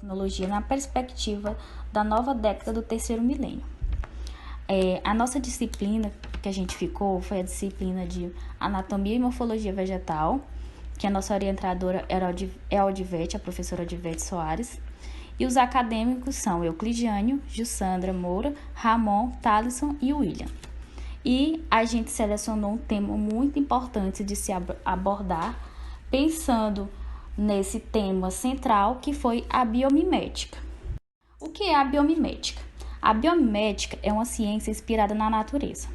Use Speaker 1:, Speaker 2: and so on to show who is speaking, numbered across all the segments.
Speaker 1: Tecnologia na perspectiva da nova década do terceiro milênio. A nossa disciplina que a gente ficou foi a disciplina de Anatomia e Morfologia Vegetal, que a nossa orientadora é a Odivete, a professora Odivete Soares, e os acadêmicos são Euclidiânio, Jussandra Moura, Ramon, Thalisson e William. E a gente selecionou um tema muito importante de se abordar, pensando nesse tema central, que foi a biomimética. O que é a biomimética? A biomimética é uma ciência inspirada na natureza.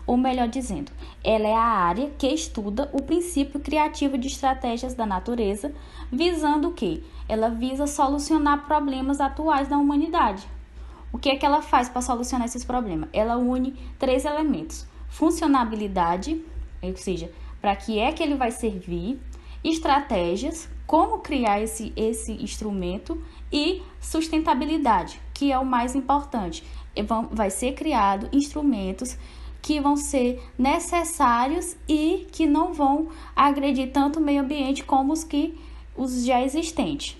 Speaker 1: Ou melhor dizendo, ela é a área que estuda o princípio criativo de estratégias da natureza, visando o quê? Ela visa solucionar problemas atuais da humanidade. O que é que ela faz para solucionar esses problemas? Ela une 3 elementos: funcionabilidade, ou seja, para que é que ele vai servir, estratégias, como criar esse instrumento, e sustentabilidade, que é o mais importante. Vai ser criado instrumentos que vão ser necessários e que não vão agredir tanto o meio ambiente como os já existentes.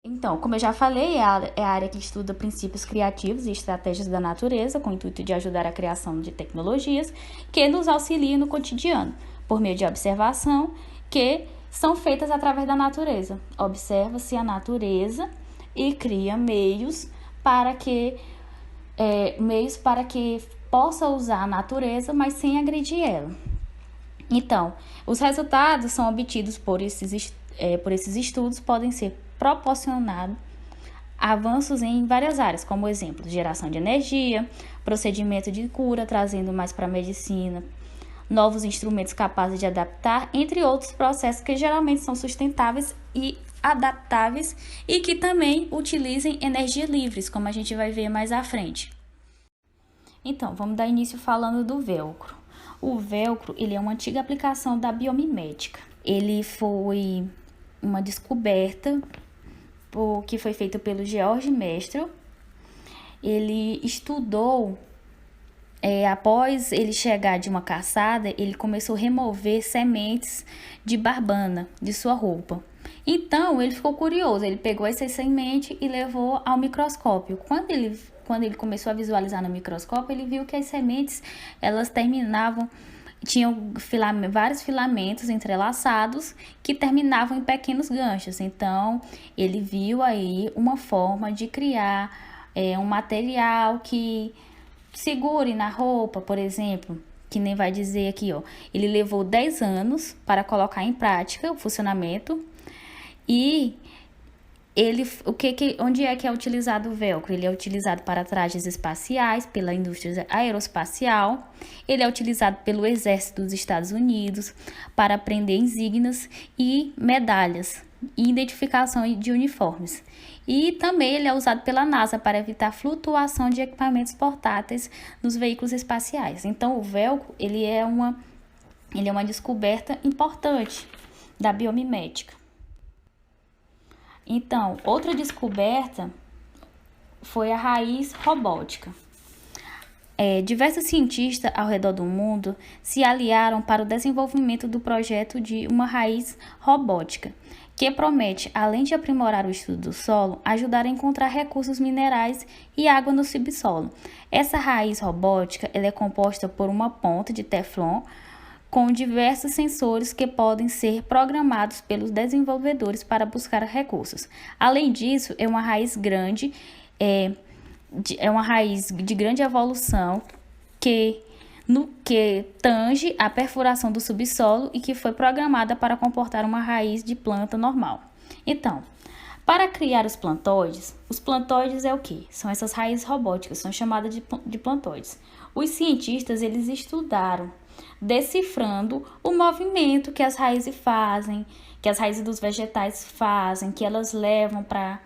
Speaker 1: Então, como eu já falei, é a área que estuda princípios criativos e estratégias da natureza, com o intuito de ajudar a criação de tecnologias que nos auxiliem no cotidiano, por meio de observação, que são feitas através da natureza. Observa-se a natureza e cria meios para que possa usar a natureza, mas sem agredir ela. Então, os resultados são obtidos por esses estudos, podem ser proporcionados avanços em várias áreas, como exemplo, geração de energia, procedimento de cura, trazendo mais para a medicina, novos instrumentos capazes de adaptar, entre outros processos que geralmente são sustentáveis e adaptáveis e que também utilizem energias livres, como a gente vai ver mais à frente. Então, vamos dar início falando do velcro. O velcro, ele é uma antiga aplicação da biomimética. Ele foi uma descoberta que foi feita pelo George Mestral. Ele estudou, após ele chegar de uma caçada, ele começou a remover sementes de barbana de sua roupa. Então, ele ficou curioso, ele pegou essas sementes e levou ao microscópio. Quando ele começou a visualizar no microscópio, ele viu que as sementes, elas tinham vários filamentos entrelaçados que terminavam em pequenos ganchos. Então, ele viu aí uma forma de criar um material que segure na roupa, por exemplo, que nem vai dizer aqui, ó. Ele levou 10 anos para colocar em prática o funcionamento. E onde é que é utilizado o velcro? Ele é utilizado para trajes espaciais, pela indústria aeroespacial. Ele é utilizado pelo Exército dos Estados Unidos para prender insígnias e medalhas e identificação de uniformes. E também ele é usado pela NASA para evitar flutuação de equipamentos portáteis nos veículos espaciais. Então, o velcro ele é uma descoberta importante da biomimética. Então, outra descoberta foi a raiz robótica. Diversos cientistas ao redor do mundo se aliaram para o desenvolvimento do projeto de uma raiz robótica, que promete, além de aprimorar o estudo do solo, ajudar a encontrar recursos minerais e água no subsolo. Essa raiz robótica ela é composta por uma ponta de Teflon com diversos sensores que podem ser programados pelos desenvolvedores para buscar recursos. Além disso, é uma raiz grande, uma raiz de grande evolução que tange a perfuração do subsolo e que foi programada para comportar uma raiz de planta normal. Então, para criar os plantoides é o quê? São essas raízes robóticas, são chamadas de plantoides. Os cientistas, eles estudaram, decifrando o movimento que as raízes fazem, que as raízes dos vegetais fazem, que elas levam para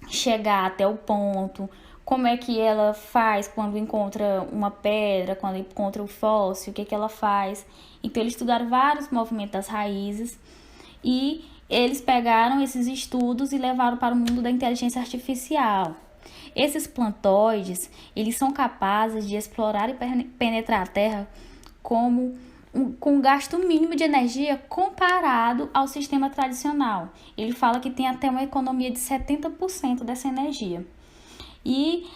Speaker 1: chegar até o ponto, como é que ela faz quando encontra uma pedra, quando encontra o fóssil, o que ela faz. Então, eles estudaram vários movimentos das raízes e eles pegaram esses estudos e levaram para o mundo da inteligência artificial. Esses plantoides, eles são capazes de explorar e penetrar a terra como com gasto mínimo de energia comparado ao sistema tradicional. Ele fala que tem até uma economia de 70% dessa energia. E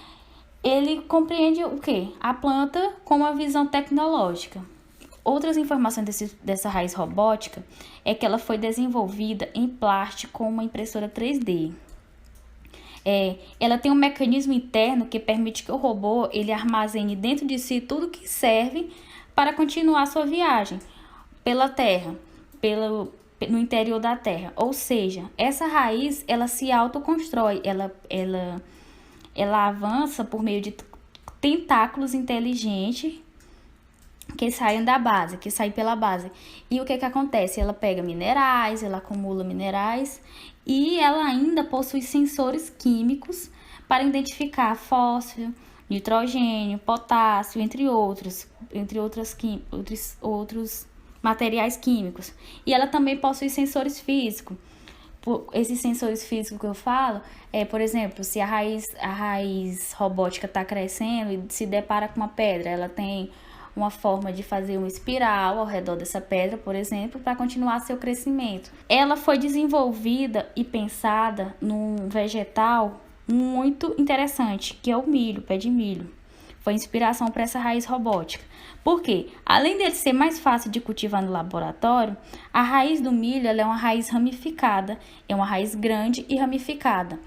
Speaker 1: ele compreende o quê? A planta com uma visão tecnológica. Outras informações dessa raiz robótica é que ela foi desenvolvida em plástico com uma impressora 3D. Ela tem um mecanismo interno que permite que o robô ele armazene dentro de si tudo que serve para continuar sua viagem pela Terra, no interior da Terra. Ou seja, essa raiz ela se autoconstrói, ela avança por meio de tentáculos inteligentes que saem da base, que saem pela base. E o que acontece? Ela pega minerais, ela acumula minerais e ela ainda possui sensores químicos para identificar fósforo, nitrogênio, potássio, entre outros materiais químicos. E ela também possui sensores físicos. Esses sensores físicos que eu falo por exemplo, se a raiz robótica está crescendo e se depara com uma pedra, ela tem uma forma de fazer uma espiral ao redor dessa pedra, por exemplo, para continuar seu crescimento. Ela foi desenvolvida e pensada num vegetal muito interessante, que é o milho, pé de milho. Foi inspiração para essa raiz robótica. Por quê? Além dele ser mais fácil de cultivar no laboratório, a raiz do milho ela é uma raiz ramificada, é uma raiz grande e ramificada.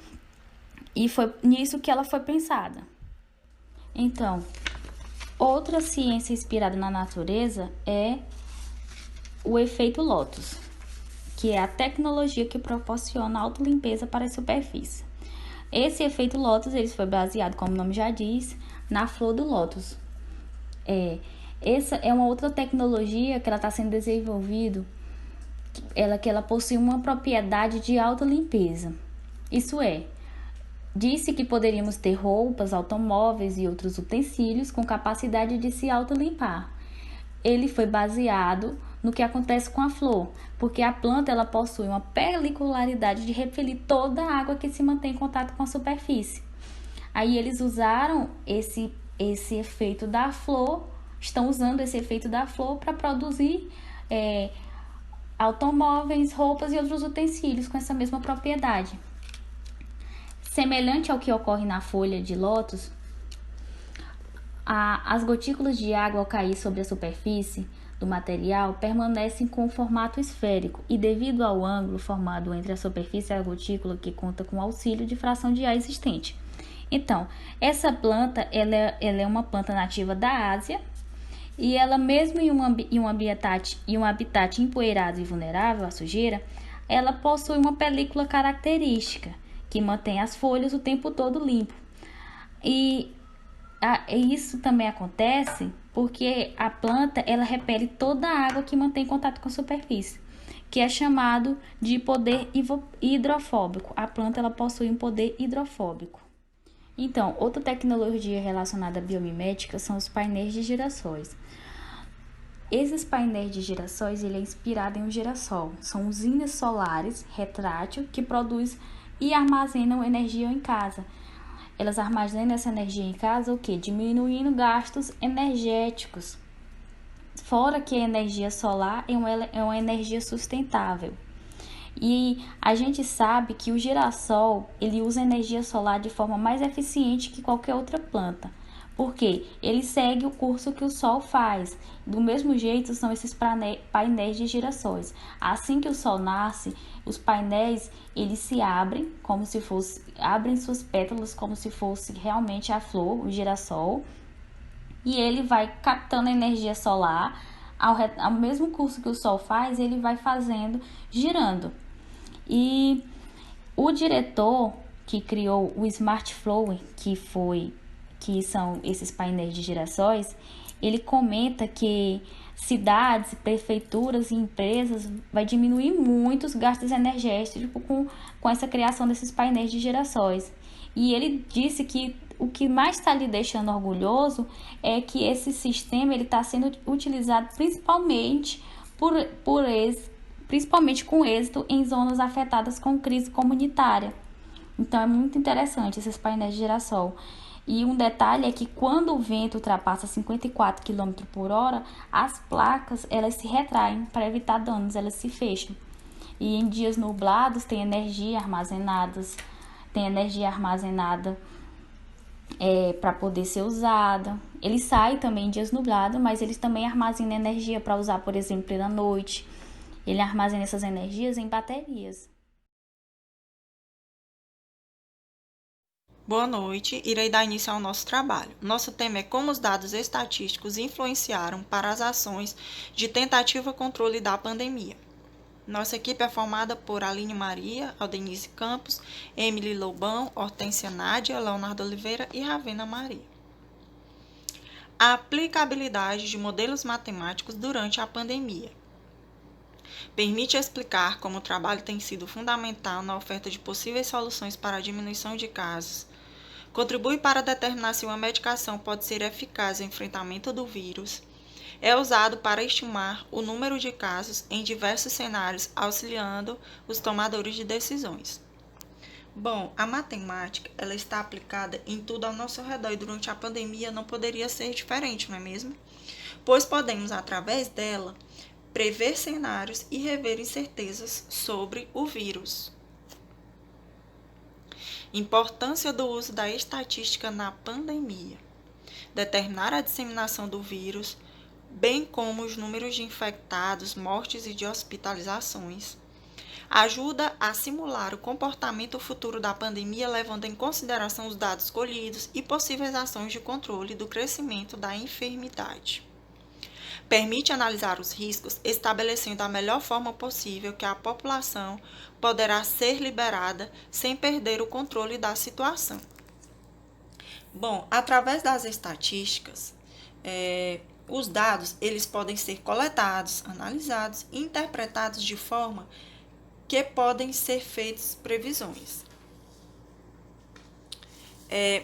Speaker 1: E foi nisso que ela foi pensada. Então, outra ciência inspirada na natureza é o efeito Lotus, que é a tecnologia que proporciona autolimpeza para a superfície. Esse efeito Lotus ele foi baseado, como o nome já diz, na flor do lótus. Essa é uma outra tecnologia que ela está sendo desenvolvida, que ela possui uma propriedade de autolimpeza. Isso é, disse que poderíamos ter roupas, automóveis e outros utensílios com capacidade de se autolimpar. Ele foi baseado no que acontece com a flor, porque a planta ela possui uma pelicularidade de repelir toda a água que se mantém em contato com a superfície. Aí eles usaram esse efeito da flor, estão usando esse efeito da flor para produzir automóveis, roupas e outros utensílios com essa mesma propriedade. Semelhante ao que ocorre na folha de lótus, as gotículas de água ao cair sobre a superfície do material permanecem com o formato esférico e devido ao ângulo formado entre a superfície e a gotícula que conta com o auxílio de fração de ar existente. Então, essa planta ela é uma planta nativa da Ásia e ela mesmo em um habitat empoeirado e vulnerável à sujeira, ela possui uma película característica que mantém as folhas o tempo todo limpo. E isso também acontece porque a planta ela repele toda a água que mantém contato com a superfície, que é chamado de poder hidrofóbico. A planta ela possui um poder hidrofóbico. Então, outra tecnologia relacionada à biomimética são os painéis de girassóis. Esses painéis de girassóis ele é inspirado em um girassol. São usinas solares retrátil que produzem e armazenam energia em casa. Elas armazenam essa energia em casa o quê? Diminuindo gastos energéticos. Fora que a energia solar é uma energia sustentável. E a gente sabe que o girassol ele usa energia solar de forma mais eficiente que qualquer outra planta. Porque ele segue o curso que o sol faz. Do mesmo jeito são esses painéis de girassóis. Assim que o sol nasce, os painéis eles se abrem abrem suas pétalas como se fosse realmente a flor, o girassol. E ele vai captando energia solar ao mesmo curso que o sol faz, ele vai fazendo, girando. E o diretor que criou o Smart Flower, que são esses painéis de girassóis, ele comenta que cidades, prefeituras e empresas vai diminuir muito os gastos energéticos com essa criação desses painéis de girassóis. E ele disse que o que mais está lhe deixando orgulhoso é que esse sistema está sendo utilizado principalmente principalmente com êxito em zonas afetadas com crise comunitária. Então é muito interessante esses painéis de girassol. E um detalhe é que quando o vento ultrapassa 54 km por hora, as placas elas se retraem para evitar danos, elas se fecham. E em dias nublados tem energia armazenada para poder ser usada. Ele sai também em dias nublados, mas eles também armazenam energia para usar, por exemplo, na noite. Ele armazena essas energias em baterias.
Speaker 2: Boa noite, irei dar início ao nosso trabalho. Nosso tema é como os dados estatísticos influenciaram para as ações de tentativa e controle da pandemia. Nossa equipe é formada por Aline Maria, Aldenise Campos, Emily Lobão, Hortência Nádia, Leonardo Oliveira e Ravena Maria. A aplicabilidade de modelos matemáticos durante a pandemia. Permite explicar como o trabalho tem sido fundamental na oferta de possíveis soluções para a diminuição de casos. Contribui para determinar se uma medicação pode ser eficaz no enfrentamento do vírus. É usado para estimar o número de casos em diversos cenários, auxiliando os tomadores de decisões. Bom, a matemática ela está aplicada em tudo ao nosso redor e durante a pandemia não poderia ser diferente, não é mesmo? Pois podemos, através dela, prever cenários e rever incertezas sobre o vírus. Importância do uso da estatística na pandemia. Determinar a disseminação do vírus, bem como os números de infectados, mortes e de hospitalizações. Ajuda a simular o comportamento futuro da pandemia, levando em consideração os dados colhidos e possíveis ações de controle do crescimento da enfermidade. Permite analisar os riscos, estabelecendo a melhor forma possível que a população poderá ser liberada sem perder o controle da situação. Bom, através das estatísticas, os dados eles podem ser coletados, analisados e interpretados de forma que podem ser feitas previsões.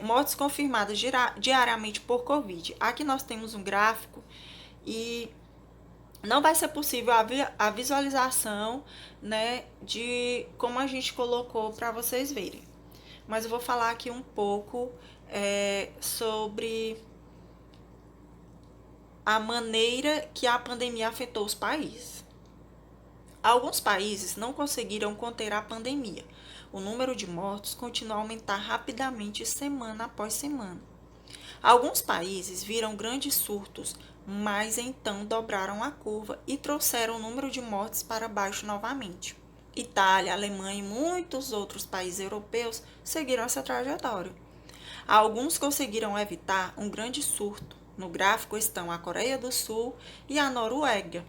Speaker 2: Mortes confirmadas diariamente por Covid. Aqui nós temos um gráfico e não vai ser possível a visualização, né, de como a gente colocou para vocês verem. Mas eu vou falar aqui um pouco sobre a maneira que a pandemia afetou os países. Alguns países não conseguiram conter a pandemia. O número de mortos continua a aumentar rapidamente semana após semana. Alguns países viram grandes surtos, mas então dobraram a curva e trouxeram o número de mortes para baixo novamente. Itália, Alemanha e muitos outros países europeus seguiram essa trajetória. Alguns conseguiram evitar um grande surto. No gráfico estão a Coreia do Sul e a Noruega.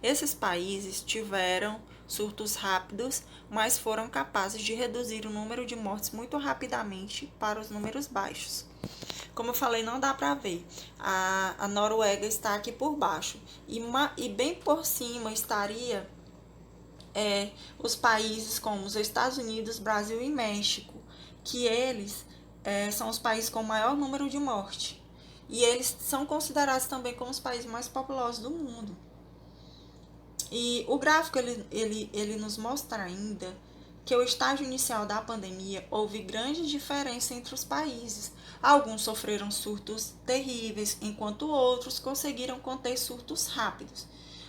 Speaker 2: Esses países tiveram surtos rápidos, mas foram capazes de reduzir o número de mortes muito rapidamente para os números baixos. Como eu falei, não dá para ver. A Noruega está aqui por baixo. E bem por cima estaria os países como os Estados Unidos, Brasil e México, que eles são os países com o maior número de mortes. E eles são considerados também como os países mais populosos do mundo. E o gráfico ele nos mostra ainda que o estágio inicial da pandemia houve grande diferença entre os países. Alguns sofreram surtos terríveis, enquanto outros conseguiram conter surtos rápidos,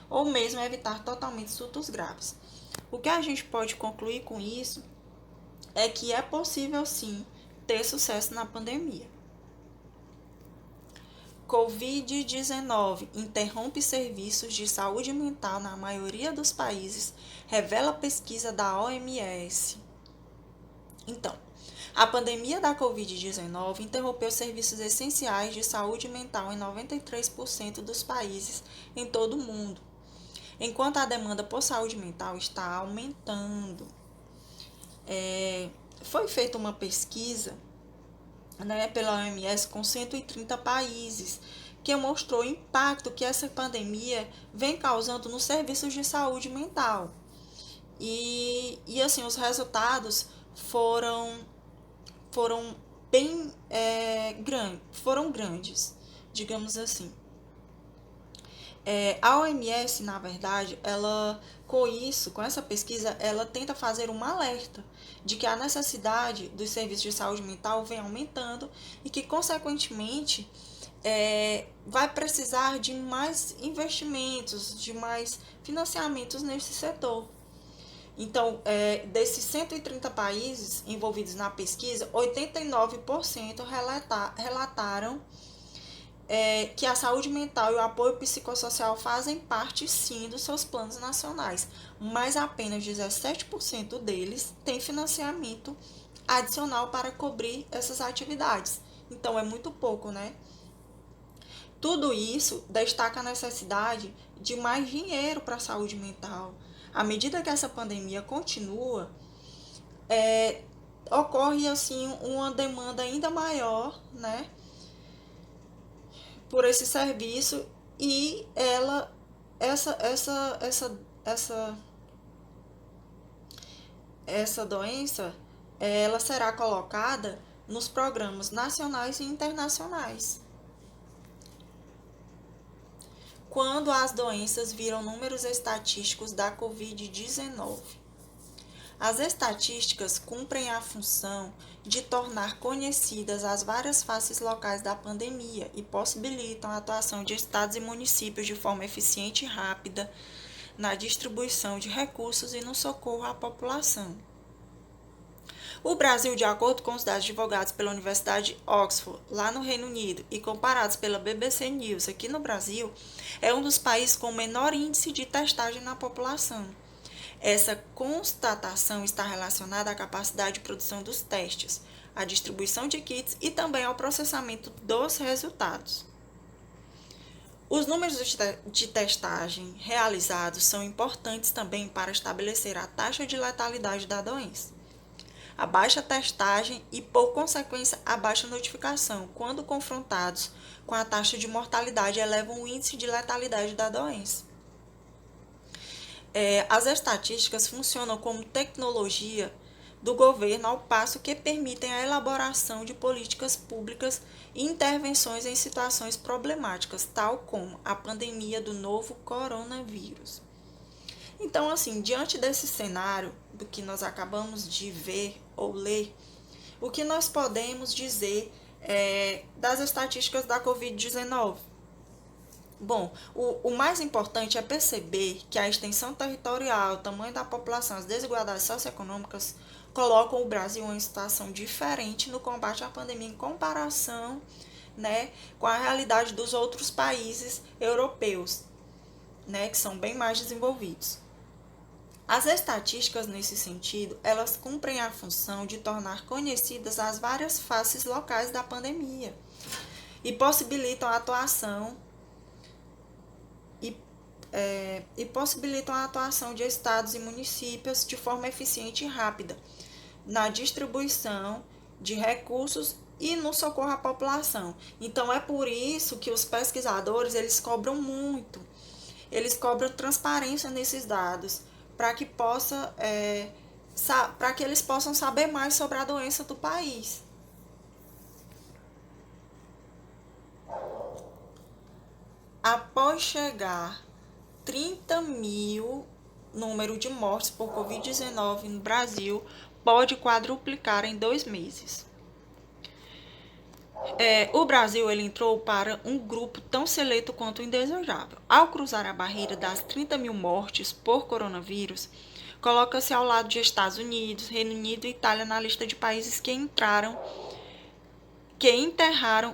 Speaker 2: ou mesmo evitar totalmente surtos graves. O que a gente pode concluir com isso é que é possível sim ter sucesso na pandemia. Covid-19 interrompe serviços de saúde mental na maioria dos países, revela pesquisa da OMS. Então, a pandemia da Covid-19 interrompeu serviços essenciais de saúde mental em 93% dos países em todo o mundo, enquanto a demanda por saúde mental está aumentando. Foi feita uma pesquisa pela OMS com 130 países, que mostrou o impacto que essa pandemia vem causando nos serviços de saúde mental. E assim, os resultados foram bem grandes, digamos assim. A OMS, na verdade, com essa pesquisa, ela tenta fazer um alerta de que a necessidade dos serviços de saúde mental vem aumentando e que, consequentemente, vai precisar de mais investimentos, de mais financiamentos nesse setor. Então, desses 130 países envolvidos na pesquisa, 89% relataram que a saúde mental e o apoio psicossocial fazem parte, sim, dos seus planos nacionais, mas apenas 17% deles têm financiamento adicional para cobrir essas atividades. Então, é muito pouco, né? Tudo isso destaca a necessidade de mais dinheiro para a saúde mental. À medida que essa pandemia continua, ocorre assim uma demanda ainda maior, né, por esse serviço e essa doença ela será colocada nos programas nacionais e internacionais. Quando as doenças viram números estatísticos da Covid-19. As estatísticas cumprem a função de tornar conhecidas as várias faces locais da pandemia e possibilitam a atuação de estados e municípios de forma eficiente e rápida na distribuição de recursos e no socorro à população. O Brasil, de acordo com os dados divulgados pela Universidade de Oxford, lá no Reino Unido, e comparados pela BBC News aqui no Brasil, é um dos países com menor índice de testagem na população. Essa constatação está relacionada à capacidade de produção dos testes, à distribuição de kits e também ao processamento dos resultados. Os números de testagem realizados são importantes também para estabelecer a taxa de letalidade da doença. A baixa testagem e, por consequência, a baixa notificação, quando confrontados com a taxa de mortalidade, elevam o índice de letalidade da doença. As estatísticas funcionam como tecnologia do governo, ao passo que permitem a elaboração de políticas públicas e intervenções em situações problemáticas, tal como a pandemia do novo coronavírus. Então, assim, diante desse cenário do que nós acabamos de ver ou ler, o que nós podemos dizer das estatísticas da Covid-19? Bom, o mais importante é perceber que a extensão territorial, o tamanho da população, as desigualdades socioeconômicas colocam o Brasil em uma situação diferente no combate à pandemia em comparação, né, com a realidade dos outros países europeus, né, que são bem mais desenvolvidos. As estatísticas, nesse sentido, elas cumprem a função de tornar conhecidas as várias faces locais da pandemia e possibilitam a atuação de estados e municípios de forma eficiente e rápida na distribuição de recursos e no socorro à população. Então, é por isso que os pesquisadores, eles cobram muito, eles cobram transparência nesses dados, para que eles possam saber mais sobre a doença do país. Após chegar 30 mil número de mortes por Covid-19 no Brasil, pode quadruplicar em 2 meses. O Brasil ele entrou para um grupo tão seleto quanto indesejável. Ao cruzar a barreira das 30 mil mortes por coronavírus, coloca-se ao lado de Estados Unidos, Reino Unido e Itália na lista de países que enterraram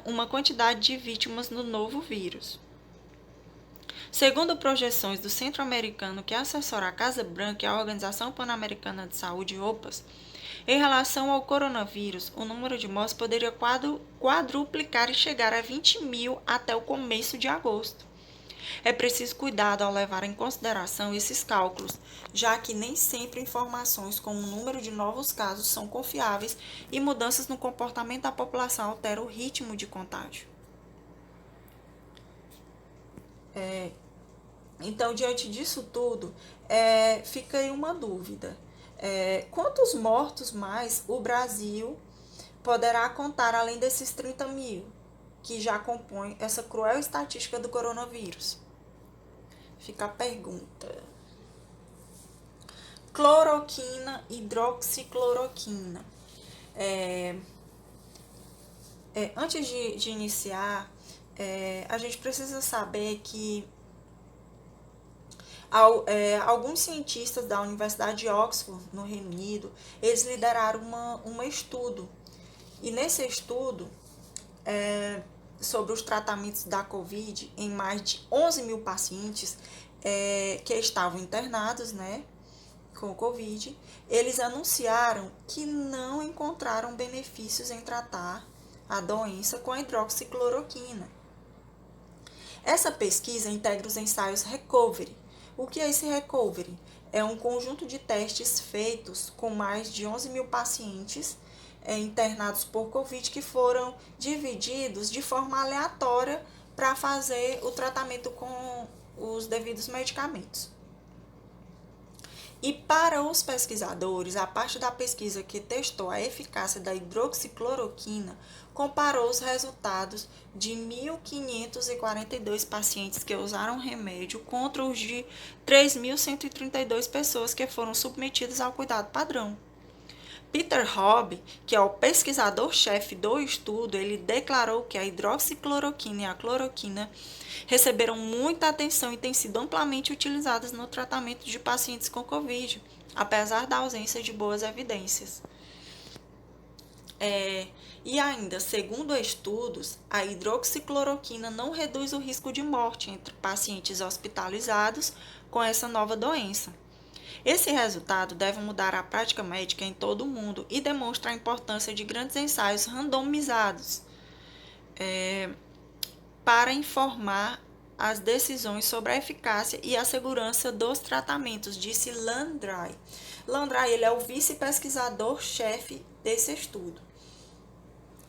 Speaker 2: uma quantidade de vítimas no novo vírus. Segundo projeções do Centro Americano, que assessora a Casa Branca e a Organização Pan-Americana de Saúde, OPAS, em relação ao coronavírus, o número de mortes poderia quadruplicar e chegar a 20 mil até o começo de agosto. É preciso cuidado ao levar em consideração esses cálculos, já que nem sempre informações como o número de novos casos são confiáveis e mudanças no comportamento da população alteram o ritmo de contágio. Então, diante disso tudo, fica aí uma dúvida. Quantos mortos mais o Brasil poderá contar além desses 30 mil, que já compõem essa cruel estatística do coronavírus? Fica a pergunta. Cloroquina, hidroxicloroquina. Antes de iniciar, a gente precisa saber que alguns cientistas da Universidade de Oxford, no Reino Unido, eles lideraram um estudo. E nesse estudo, sobre os tratamentos da Covid em mais de 11 mil pacientes que estavam internados, né, com Covid, eles anunciaram que não encontraram benefícios em tratar a doença com a hidroxicloroquina. Essa pesquisa integra os ensaios Recovery. O que é esse Recovery? É um conjunto de testes feitos com mais de 11 mil pacientes internados por Covid que foram divididos de forma aleatória para fazer o tratamento com os devidos medicamentos. E para os pesquisadores, a parte da pesquisa que testou a eficácia da hidroxicloroquina comparou os resultados de 1.542 pacientes que usaram remédio contra os de 3.132 pessoas que foram submetidas ao cuidado padrão. Peter Hobby, que é o pesquisador-chefe do estudo, ele declarou que a hidroxicloroquina e a cloroquina receberam muita atenção e têm sido amplamente utilizadas no tratamento de pacientes com Covid, apesar da ausência de boas evidências. E ainda, segundo estudos, a hidroxicloroquina não reduz o risco de morte entre pacientes hospitalizados com essa nova doença. Esse resultado deve mudar a prática médica em todo o mundo e demonstra a importância de grandes ensaios randomizados para informar as decisões sobre a eficácia e a segurança dos tratamentos, disse Landry. Landry, ele é o vice-pesquisador-chefe desse estudo.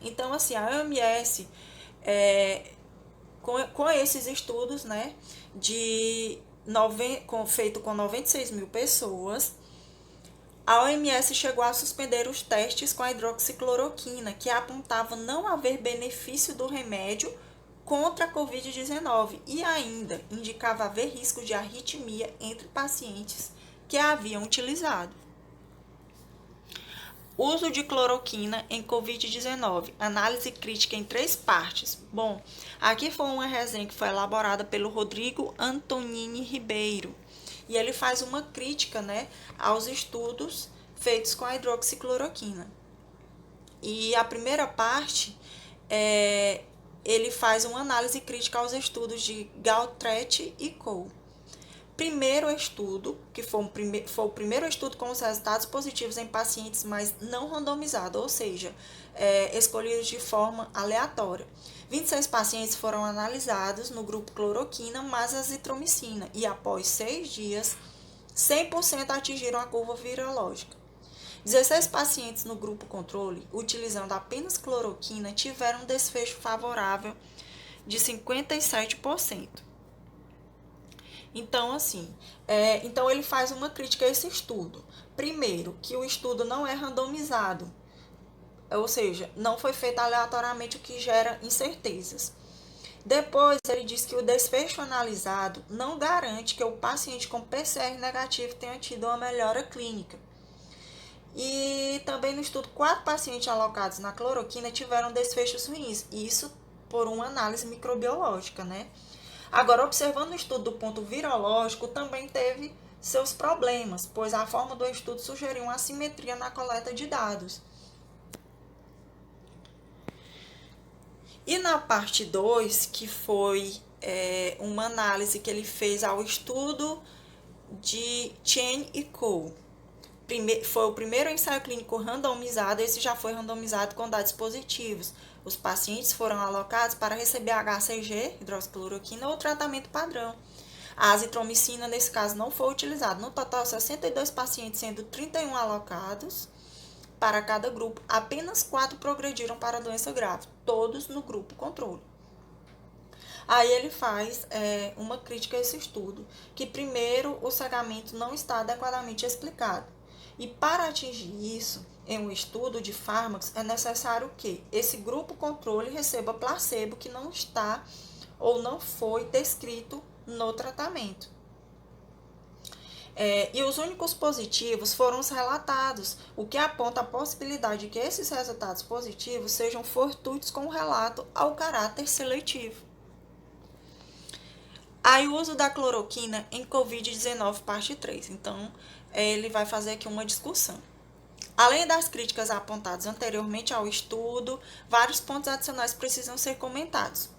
Speaker 2: Então, assim, a OMS, com esses estudos, né, feito com 96 mil pessoas, a OMS chegou a suspender os testes com a hidroxicloroquina, que apontava não haver benefício do remédio contra a Covid-19 e ainda indicava haver risco de arritmia entre pacientes que a haviam utilizado. Uso de cloroquina em Covid-19, análise crítica em 3 partes. Bom, aqui foi uma resenha que foi elaborada pelo Rodrigo Antonini Ribeiro. E ele faz uma crítica, né, aos estudos feitos com a hidroxicloroquina. E a primeira parte, ele faz uma análise crítica aos estudos de Gautret e Cole. Primeiro estudo, que foi o primeiro estudo com os resultados positivos em pacientes, mas não randomizados, ou seja, escolhidos de forma aleatória. 26 pacientes foram analisados no grupo cloroquina mais azitromicina e após 6 dias, 100% atingiram a curva virológica. 16 pacientes no grupo controle, utilizando apenas cloroquina, tiveram um desfecho favorável de 57%. Então, assim, então ele faz uma crítica a esse estudo. Primeiro, que o estudo não é randomizado, ou seja, não foi feito aleatoriamente, o que gera incertezas. Depois, ele diz que o desfecho analisado não garante que o paciente com PCR negativo tenha tido uma melhora clínica. E também no estudo, 4 pacientes alocados na cloroquina tiveram desfechos ruins, isso por uma análise microbiológica, né? Agora, observando o estudo do ponto virológico, também teve seus problemas, pois a forma do estudo sugeriu uma assimetria na coleta de dados. E na parte 2, que foi uma análise que ele fez ao estudo de Chen e Cole. Foi o primeiro ensaio clínico randomizado, esse já foi randomizado com dados positivos. Os pacientes foram alocados para receber HCG, hidroxicloroquina, ou tratamento padrão. A azitromicina, nesse caso, não foi utilizada. No total, 62 pacientes, sendo 31 alocados para cada grupo. Apenas 4 progrediram para a doença grave, todos no grupo controle. Aí ele faz uma crítica a esse estudo, que primeiro o cegamento não está adequadamente explicado. E para atingir isso, em um estudo de fármacos, é necessário que esse grupo controle receba placebo que não está ou não foi descrito no tratamento. E os únicos positivos foram os relatados, o que aponta a possibilidade de que esses resultados positivos sejam fortuitos com o relato ao caráter seletivo. Aí o uso da cloroquina em Covid-19, parte 3. Então, ele vai fazer aqui uma discussão. Além das críticas apontadas anteriormente ao estudo, vários pontos adicionais precisam ser comentados.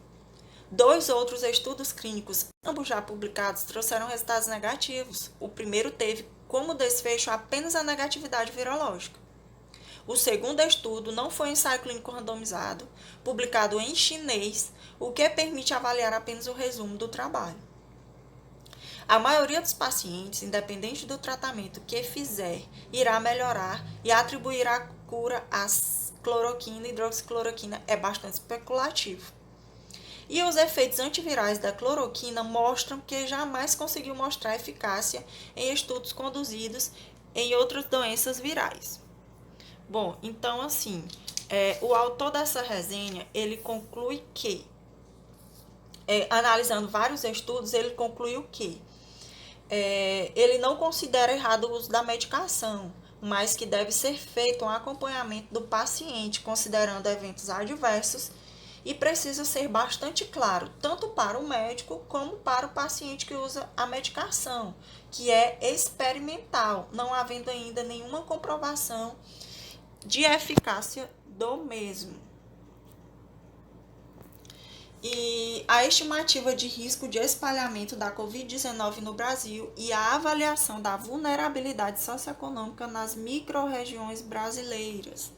Speaker 2: 2 outros estudos clínicos, ambos já publicados, trouxeram resultados negativos. O primeiro teve como desfecho apenas a negatividade virológica. O segundo estudo não foi um ensaio clínico randomizado, publicado em chinês, o que permite avaliar apenas o resumo do trabalho. A maioria dos pacientes, independente do tratamento que fizer, irá melhorar e atribuir a cura à cloroquina e hidroxicloroquina é bastante especulativo. E os efeitos antivirais da cloroquina mostram que jamais conseguiu mostrar eficácia em estudos conduzidos em outras doenças virais. Bom, então assim, o autor dessa resenha, ele conclui que, analisando vários estudos, ele concluiu que ele não considera errado o uso da medicação, mas que deve ser feito um acompanhamento do paciente, considerando eventos adversos, e precisa ser bastante claro, tanto para o médico como para o paciente que usa a medicação, que é experimental, não havendo ainda nenhuma comprovação de eficácia do mesmo. E a estimativa de risco de espalhamento da Covid-19 no Brasil e a avaliação da vulnerabilidade socioeconômica nas micro-regiões brasileiras.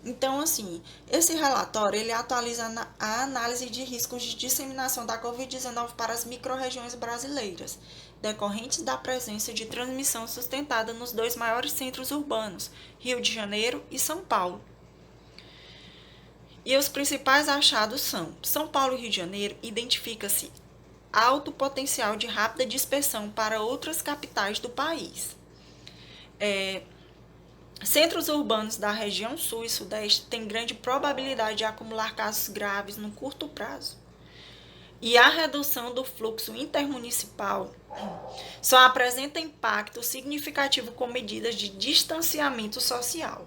Speaker 2: Então, assim, esse relatório, ele atualiza a análise de riscos de disseminação da Covid-19 para as micro-regiões brasileiras, decorrentes da presença de transmissão sustentada nos 2 maiores centros urbanos, Rio de Janeiro e São Paulo. E os principais achados são: São Paulo e Rio de Janeiro identifica-se alto potencial de rápida dispersão para outras capitais do país. Centros urbanos da região sul e sudeste têm grande probabilidade de acumular casos graves no curto prazo. E a redução do fluxo intermunicipal só apresenta impacto significativo com medidas de distanciamento social.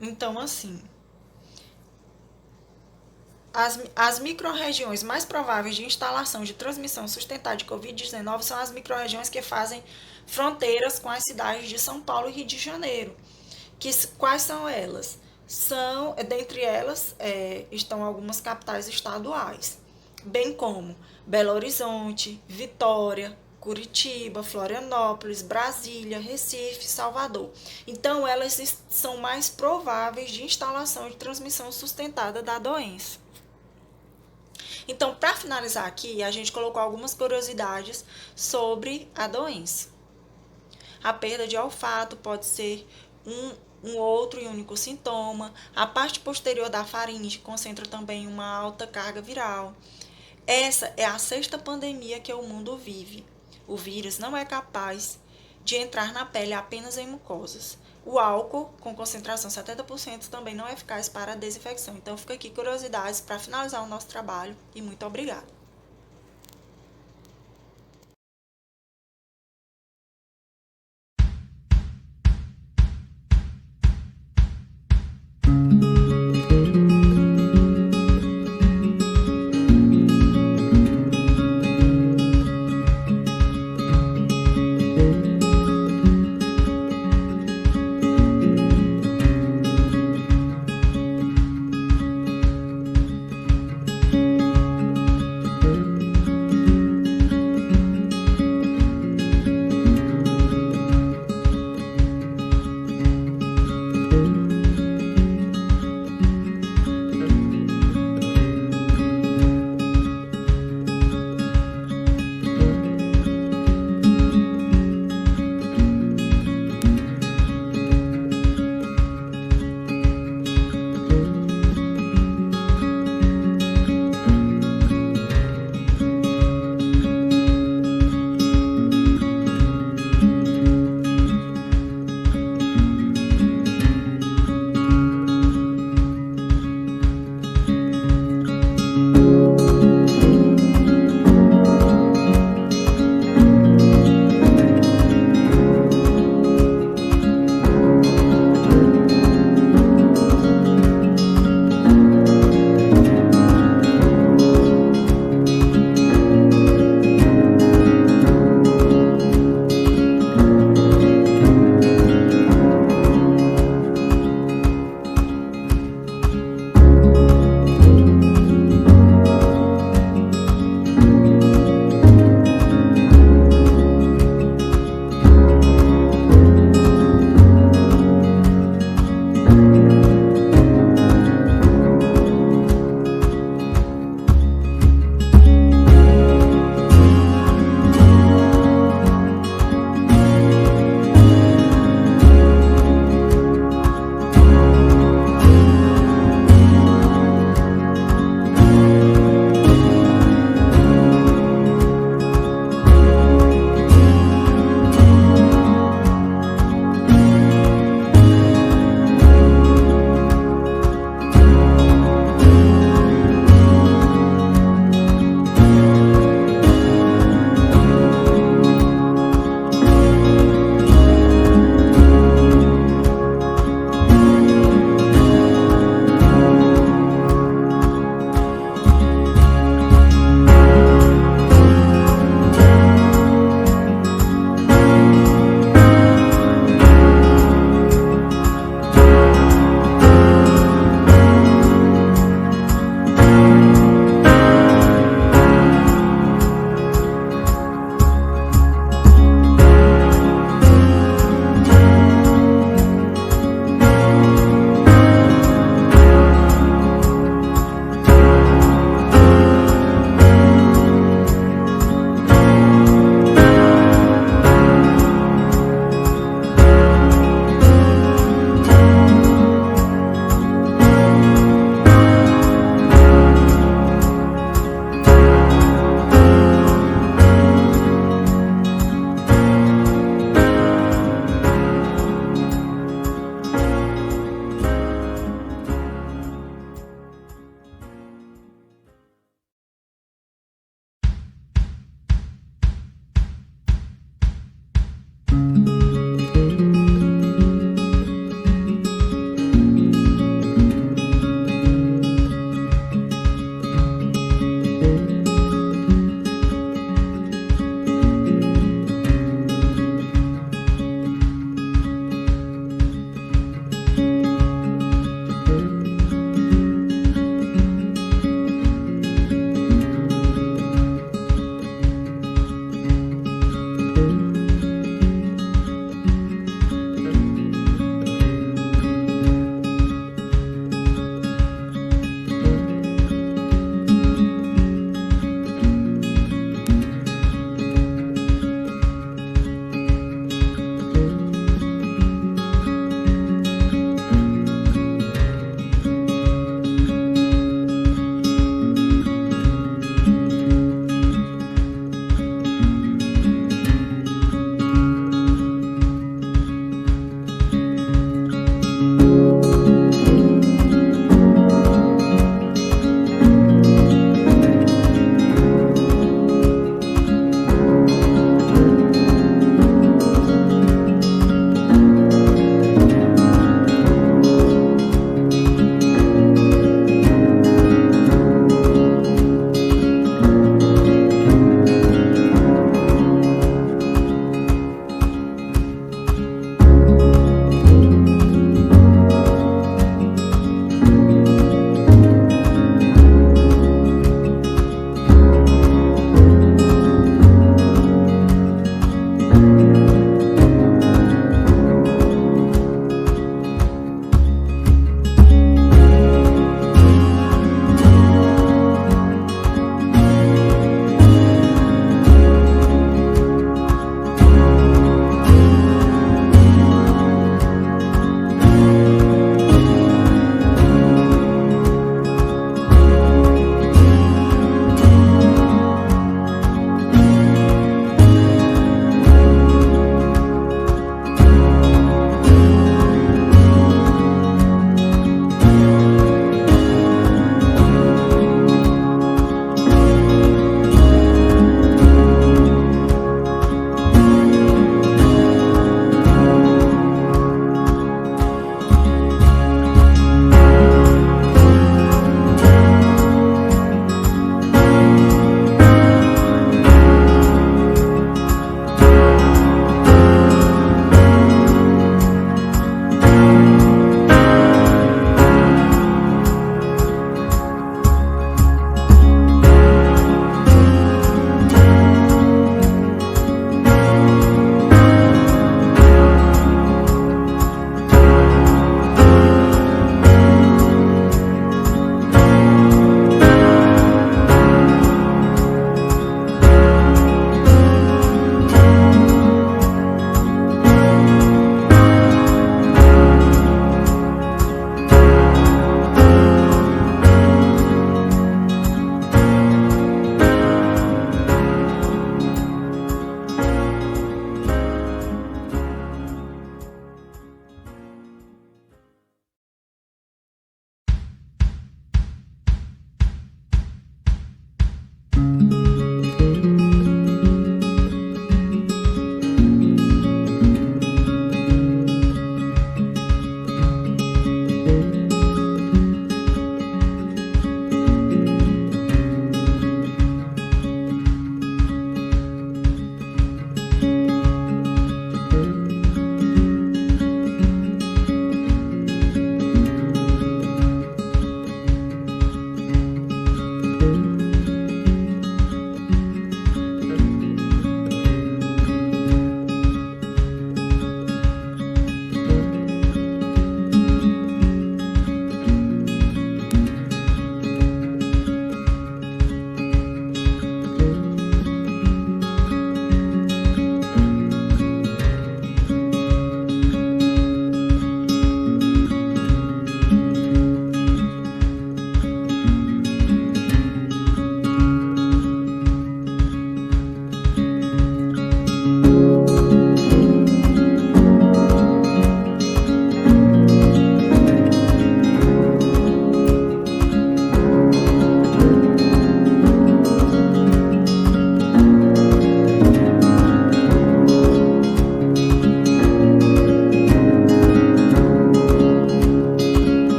Speaker 2: Então, assim, as micro-regiões mais prováveis de instalação de transmissão sustentada de Covid-19 são as micro-regiões que fazem fronteiras com as cidades de São Paulo e Rio de Janeiro. Quais são elas? Dentre elas estão algumas capitais estaduais, bem como Belo Horizonte, Vitória, Curitiba, Florianópolis, Brasília, Recife, Salvador. Então, elas são mais prováveis de instalação de transmissão sustentada da doença. Então, para finalizar aqui, a gente colocou algumas curiosidades sobre a doença. A perda de olfato pode ser um outro e único sintoma. A parte posterior da faringe concentra também uma alta carga viral. Essa é a 6ª pandemia que o mundo vive. O vírus não é capaz de entrar na pele apenas em mucosas. O álcool, com concentração 70%, também não é eficaz para a desinfecção. Então, fica aqui curiosidades para finalizar o nosso trabalho e muito obrigada.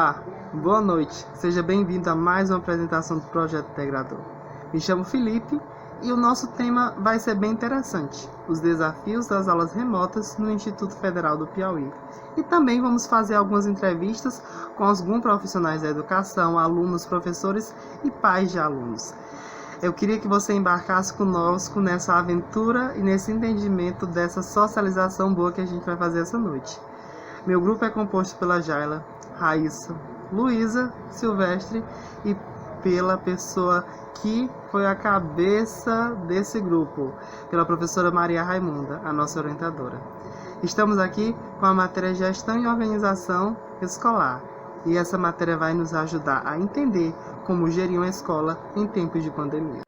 Speaker 3: Olá, boa noite. Seja bem-vindo a mais uma apresentação do Projeto Integrador. Me chamo Felipe e o nosso tema vai ser bem interessante: os desafios das aulas remotas no Instituto Federal do Piauí. E também vamos fazer algumas entrevistas com alguns profissionais da educação, alunos, professores e pais de alunos. Eu queria que você embarcasse conosco nessa aventura e nesse entendimento dessa socialização boa que a gente vai fazer essa noite. Meu grupo é composto pela Jaila, Raíssa, Luísa, Silvestre e pela pessoa que foi a cabeça desse grupo, pela professora Maria Raimunda, a nossa orientadora. Estamos aqui com a matéria Gestão e Organização Escolar, e essa matéria vai nos ajudar a entender como gerir uma escola em tempos de pandemia.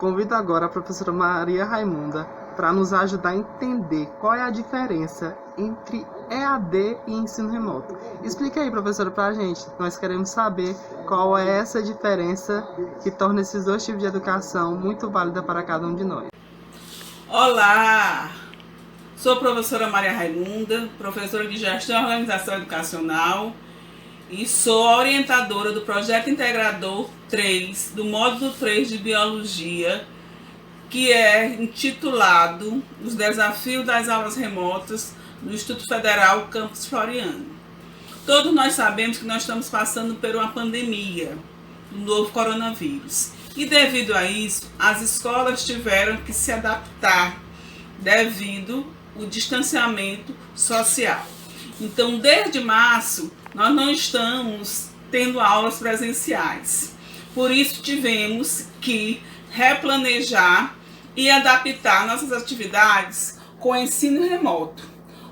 Speaker 3: Convido agora a professora Maria Raimunda para nos ajudar a entender qual é a diferença entre EAD e ensino remoto. Explique aí, professora, para a gente. Nós queremos saber qual é essa diferença que torna esses dois tipos de educação muito válida para cada um de nós.
Speaker 4: Olá! Sou a professora Maria Raimunda, professora de Gestão e Organização Educacional, e sou a orientadora do Projeto Integrador 3, do módulo 3 de Biologia, que é intitulado Os Desafios das Aulas Remotas no Instituto Federal Campus Floriano. Todos nós sabemos que nós estamos passando por uma pandemia do novo coronavírus. E devido a isso, as escolas tiveram que se adaptar devido ao distanciamento social. Então, desde março, nós não estamos tendo aulas presenciais. Por isso, tivemos que replanejar e adaptar nossas atividades com o ensino remoto.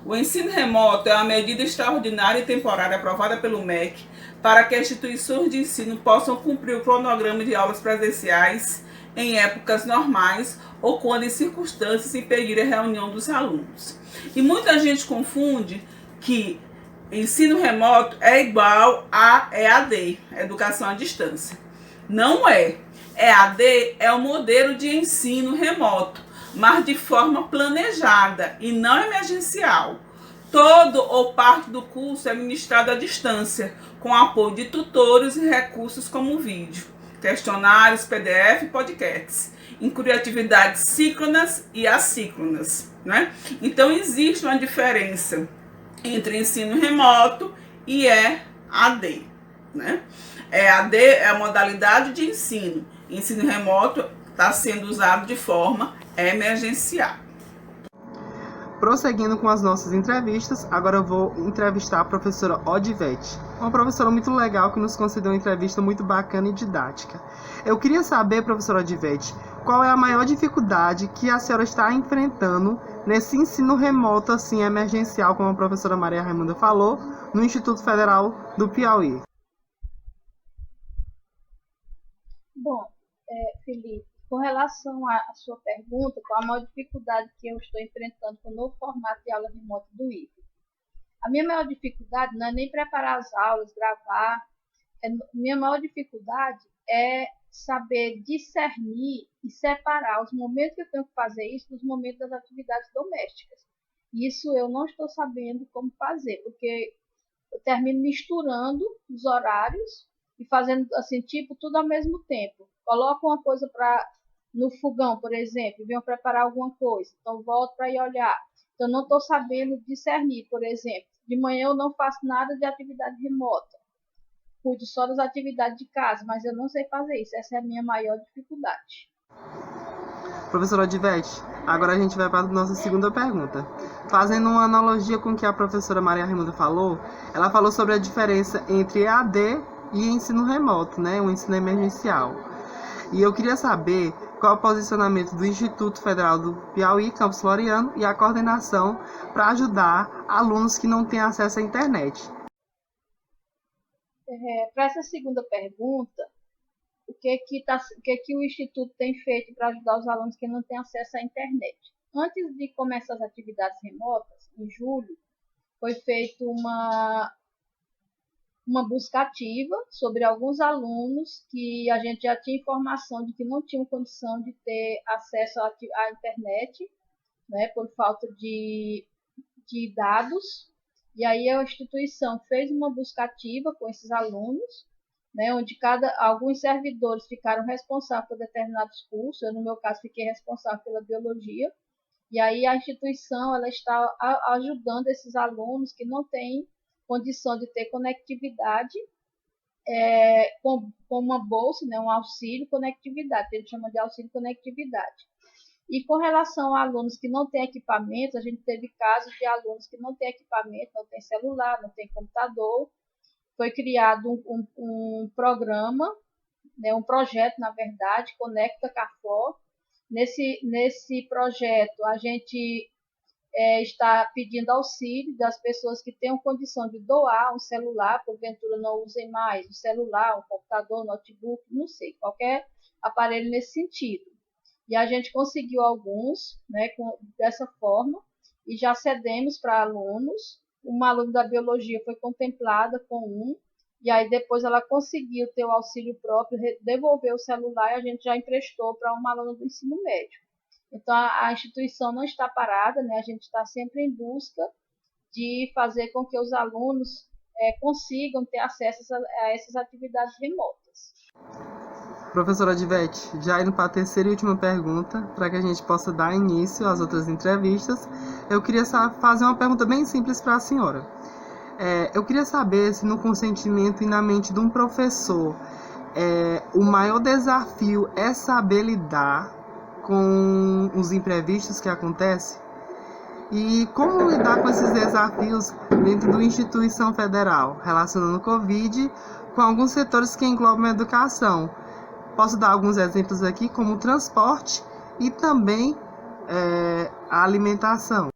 Speaker 4: O ensino remoto é uma medida extraordinária e temporária aprovada pelo MEC para que as instituições de ensino possam cumprir o cronograma de aulas presenciais em épocas normais ou quando em circunstâncias impedirem a reunião dos alunos. E muita gente confunde que ensino remoto é igual a EAD, Educação à Distância. Não é. EAD é o modelo de ensino remoto, mas de forma planejada e não emergencial. Todo ou parte do curso é ministrado à distância, com apoio de tutores e recursos como vídeo, questionários, PDF e podcasts, em atividades síncronas e assíncronas, né? Então, existe uma diferença entre ensino remoto e EAD, né? EAD é a modalidade de ensino. Ensino remoto está sendo usado de forma emergencial.
Speaker 3: Prosseguindo com as nossas entrevistas, agora eu vou entrevistar a professora Odivete, uma professora muito legal que nos concedeu uma entrevista muito bacana e didática. Eu queria saber, professora Odivete, qual é a maior dificuldade que a senhora está enfrentando nesse ensino remoto assim emergencial, como a professora Maria Raimunda falou, no Instituto Federal do Piauí.
Speaker 5: Bom, Felipe, com relação à sua pergunta, qual a maior dificuldade que eu estou enfrentando com o novo formato de aula remota do IFE? A minha maior dificuldade não é nem preparar as aulas, gravar. Minha maior dificuldade é saber discernir e separar os momentos que eu tenho que fazer isso dos momentos das atividades domésticas. Isso eu não estou sabendo como fazer, porque eu termino misturando os horários e fazendo assim, tipo, tudo ao mesmo tempo. Coloco uma coisa no fogão, por exemplo, e venho preparar alguma coisa. Então, volto para ir olhar. Então, não estou sabendo discernir, por exemplo. De manhã eu não faço nada de atividade remota. Cuido só das atividades de casa, mas eu não sei fazer isso. Essa é a minha maior dificuldade.
Speaker 3: Professora Odivete, agora a gente vai para a nossa segunda pergunta. Fazendo uma analogia com o que a professora Maria Raimunda falou, ela falou sobre a diferença entre EAD e ensino remoto, né? O ensino emergencial. E eu queria saber qual é o posicionamento do Instituto Federal do Piauí, Campus Floriano, e a coordenação para ajudar alunos que não têm acesso à internet.
Speaker 5: Para essa segunda pergunta, o que o Instituto tem feito para ajudar os alunos que não têm acesso à internet? Antes de começar as atividades remotas, em julho, foi feita uma busca ativa sobre alguns alunos que a gente já tinha informação de que não tinham condição de ter acesso à internet, né, por falta de dados. E aí a instituição fez uma busca ativa com esses alunos, né, onde alguns servidores ficaram responsáveis por determinados cursos. Eu, no meu caso, fiquei responsável pela biologia. E aí a instituição ela está ajudando esses alunos que não têm condição de ter conectividade com uma bolsa, né, um auxílio conectividade, que a gente chama de auxílio conectividade. E com relação a alunos que não têm equipamentos, a gente teve casos de alunos que não têm equipamento, não têm celular, não têm computador. Foi criado um programa, né, um projeto, na verdade, Conecta Carfor. Nesse projeto, a gente está pedindo auxílio das pessoas que tenham condição de doar um celular, porventura não usem mais, um celular, um computador, um notebook, não sei, qualquer aparelho nesse sentido. E a gente conseguiu alguns, né, dessa forma, e já cedemos para alunos. Uma aluna da biologia foi contemplada com e aí depois ela conseguiu ter o auxílio próprio, devolver o celular, e a gente já emprestou para uma aluna do ensino médio. Então, a instituição não está parada, né? A gente está sempre em busca de fazer com que os alunos consigam ter acesso a essas atividades remotas.
Speaker 3: Professora Odivete, já indo para a terceira e última pergunta, para que a gente possa dar início às outras entrevistas, eu queria fazer uma pergunta bem simples para a senhora. Eu queria saber se no consentimento e na mente de um professor, o maior desafio é saber lidar com os imprevistos que acontecem? E como lidar com esses desafios dentro da instituição federal, relacionando o Covid com alguns setores que englobam a educação? Posso dar alguns exemplos aqui, como o transporte e também a alimentação.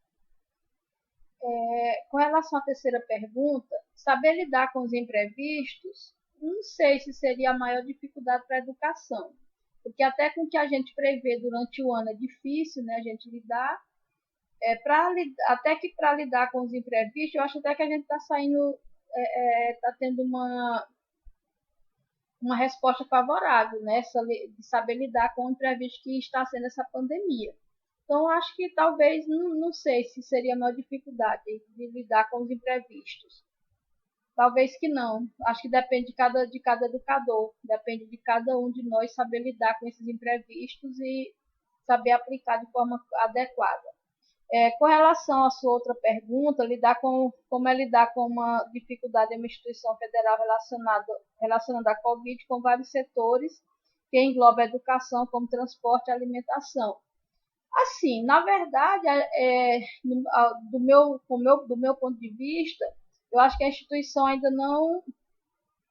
Speaker 5: Com relação à terceira pergunta, saber lidar com os imprevistos, não sei se seria a maior dificuldade para a educação. Porque até com o que a gente prevê durante o ano é difícil, né, a gente lidar. Até que para lidar com os imprevistos, eu acho até que a gente está tendo uma resposta favorável, né, de saber lidar com o imprevisto que está sendo essa pandemia. Então, acho que talvez, não sei se seria a maior dificuldade de lidar com os imprevistos. Talvez que não. Acho que depende de cada educador, depende de cada um de nós saber lidar com esses imprevistos e saber aplicar de forma adequada. Com relação à sua outra pergunta, como é lidar com uma dificuldade em uma instituição federal relacionada à Covid com vários setores que engloba a educação, como transporte e alimentação. Assim, na verdade, do meu ponto de vista, eu acho que a instituição ainda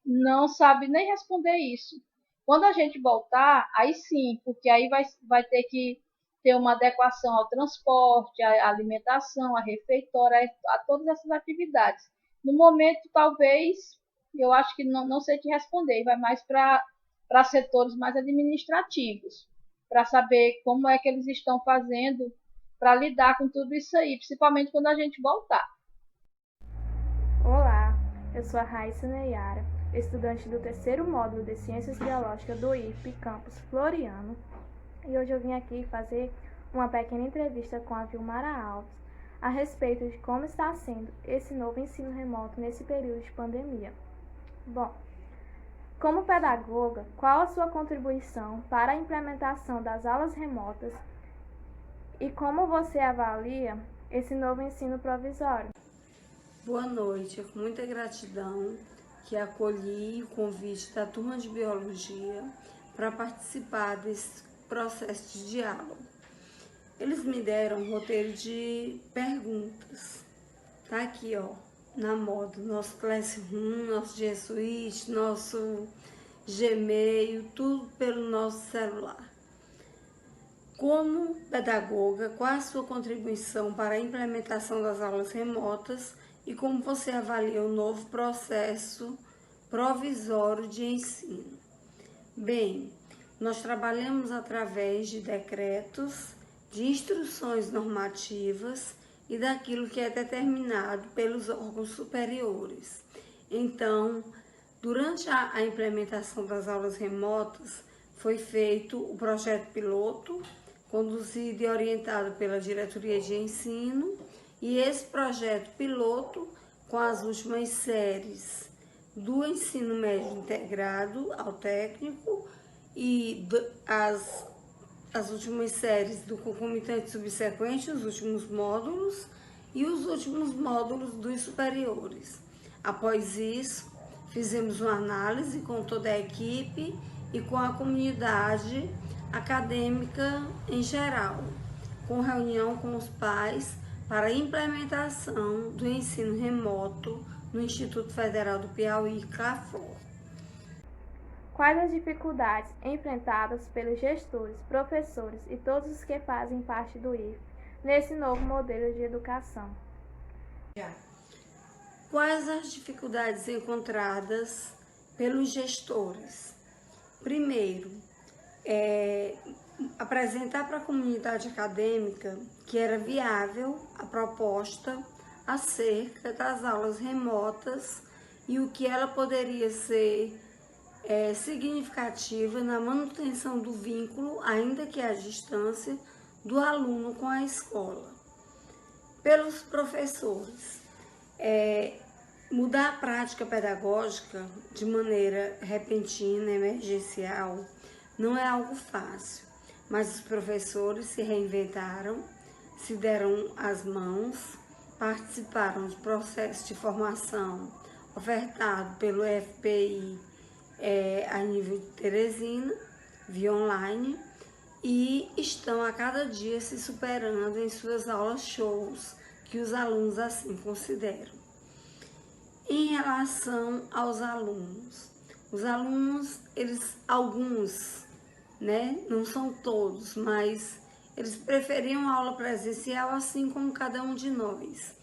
Speaker 5: não sabe nem responder isso. Quando a gente voltar, aí sim, porque aí vai ter que ter uma adequação ao transporte, à alimentação, à refeitória, a todas essas atividades. No momento, talvez, eu acho que não sei te responder, vai mais para setores mais administrativos, para saber como é que eles estão fazendo para lidar com tudo isso aí, principalmente quando a gente voltar.
Speaker 6: Olá, eu sou a Raíssa Neyara, estudante do terceiro módulo de Ciências Biológicas do IFP Campus Floriano, e hoje eu vim aqui fazer uma pequena entrevista com a Vilmara Alves a respeito de como está sendo esse novo ensino remoto nesse período de pandemia. Bom, como pedagoga, qual a sua contribuição para a implementação das aulas remotas e como você avalia esse novo ensino provisório?
Speaker 7: Boa noite, é com muita gratidão que acolhi o convite da turma de Biologia para participar desse processo de diálogo. Eles me deram um roteiro de perguntas, tá aqui ó, na moda, nosso Classroom, nosso G Suite, nosso Gmail, tudo pelo nosso celular. Como pedagoga, qual a sua contribuição para a implementação das aulas remotas e como você avalia o novo processo provisório de ensino? Bem, nós trabalhamos através de decretos, de instruções normativas e daquilo que é determinado pelos órgãos superiores. Então, durante a implementação das aulas remotas, foi feito o projeto piloto, conduzido e orientado pela Diretoria de Ensino, e esse projeto piloto com as últimas séries do ensino médio integrado ao técnico e as últimas séries do concomitante subsequente, os últimos módulos e os últimos módulos dos superiores. Após isso, fizemos uma análise com toda a equipe e com a comunidade acadêmica em geral, com reunião com os pais para a implementação do ensino remoto no Instituto Federal do Piauí, CLAFOR.
Speaker 6: Quais as dificuldades enfrentadas pelos gestores, professores e todos os que fazem parte do IFE nesse novo modelo de educação?
Speaker 7: Quais as dificuldades encontradas pelos gestores? Primeiro, apresentar para a comunidade acadêmica que era viável a proposta acerca das aulas remotas e o que ela poderia ser significativa na manutenção do vínculo, ainda que à distância, do aluno com a escola. Pelos professores, mudar a prática pedagógica de maneira repentina, emergencial, não é algo fácil, mas os professores se reinventaram, se deram as mãos, participaram de processo de formação ofertado pelo FPI a nível de Teresina, via online, e estão a cada dia se superando em suas aulas shows, que os alunos assim consideram. Em relação aos alunos, os alunos, alguns, não são todos, mas eles preferiam a aula presencial, assim como cada um de nós.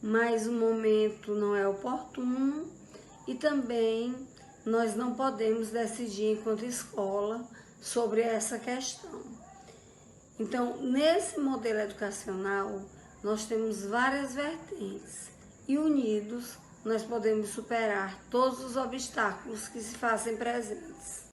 Speaker 7: Mas o momento não é oportuno e também nós não podemos decidir enquanto escola sobre essa questão. Então, nesse modelo educacional, nós temos várias vertentes e unidos nós podemos superar todos os obstáculos que se fazem presentes.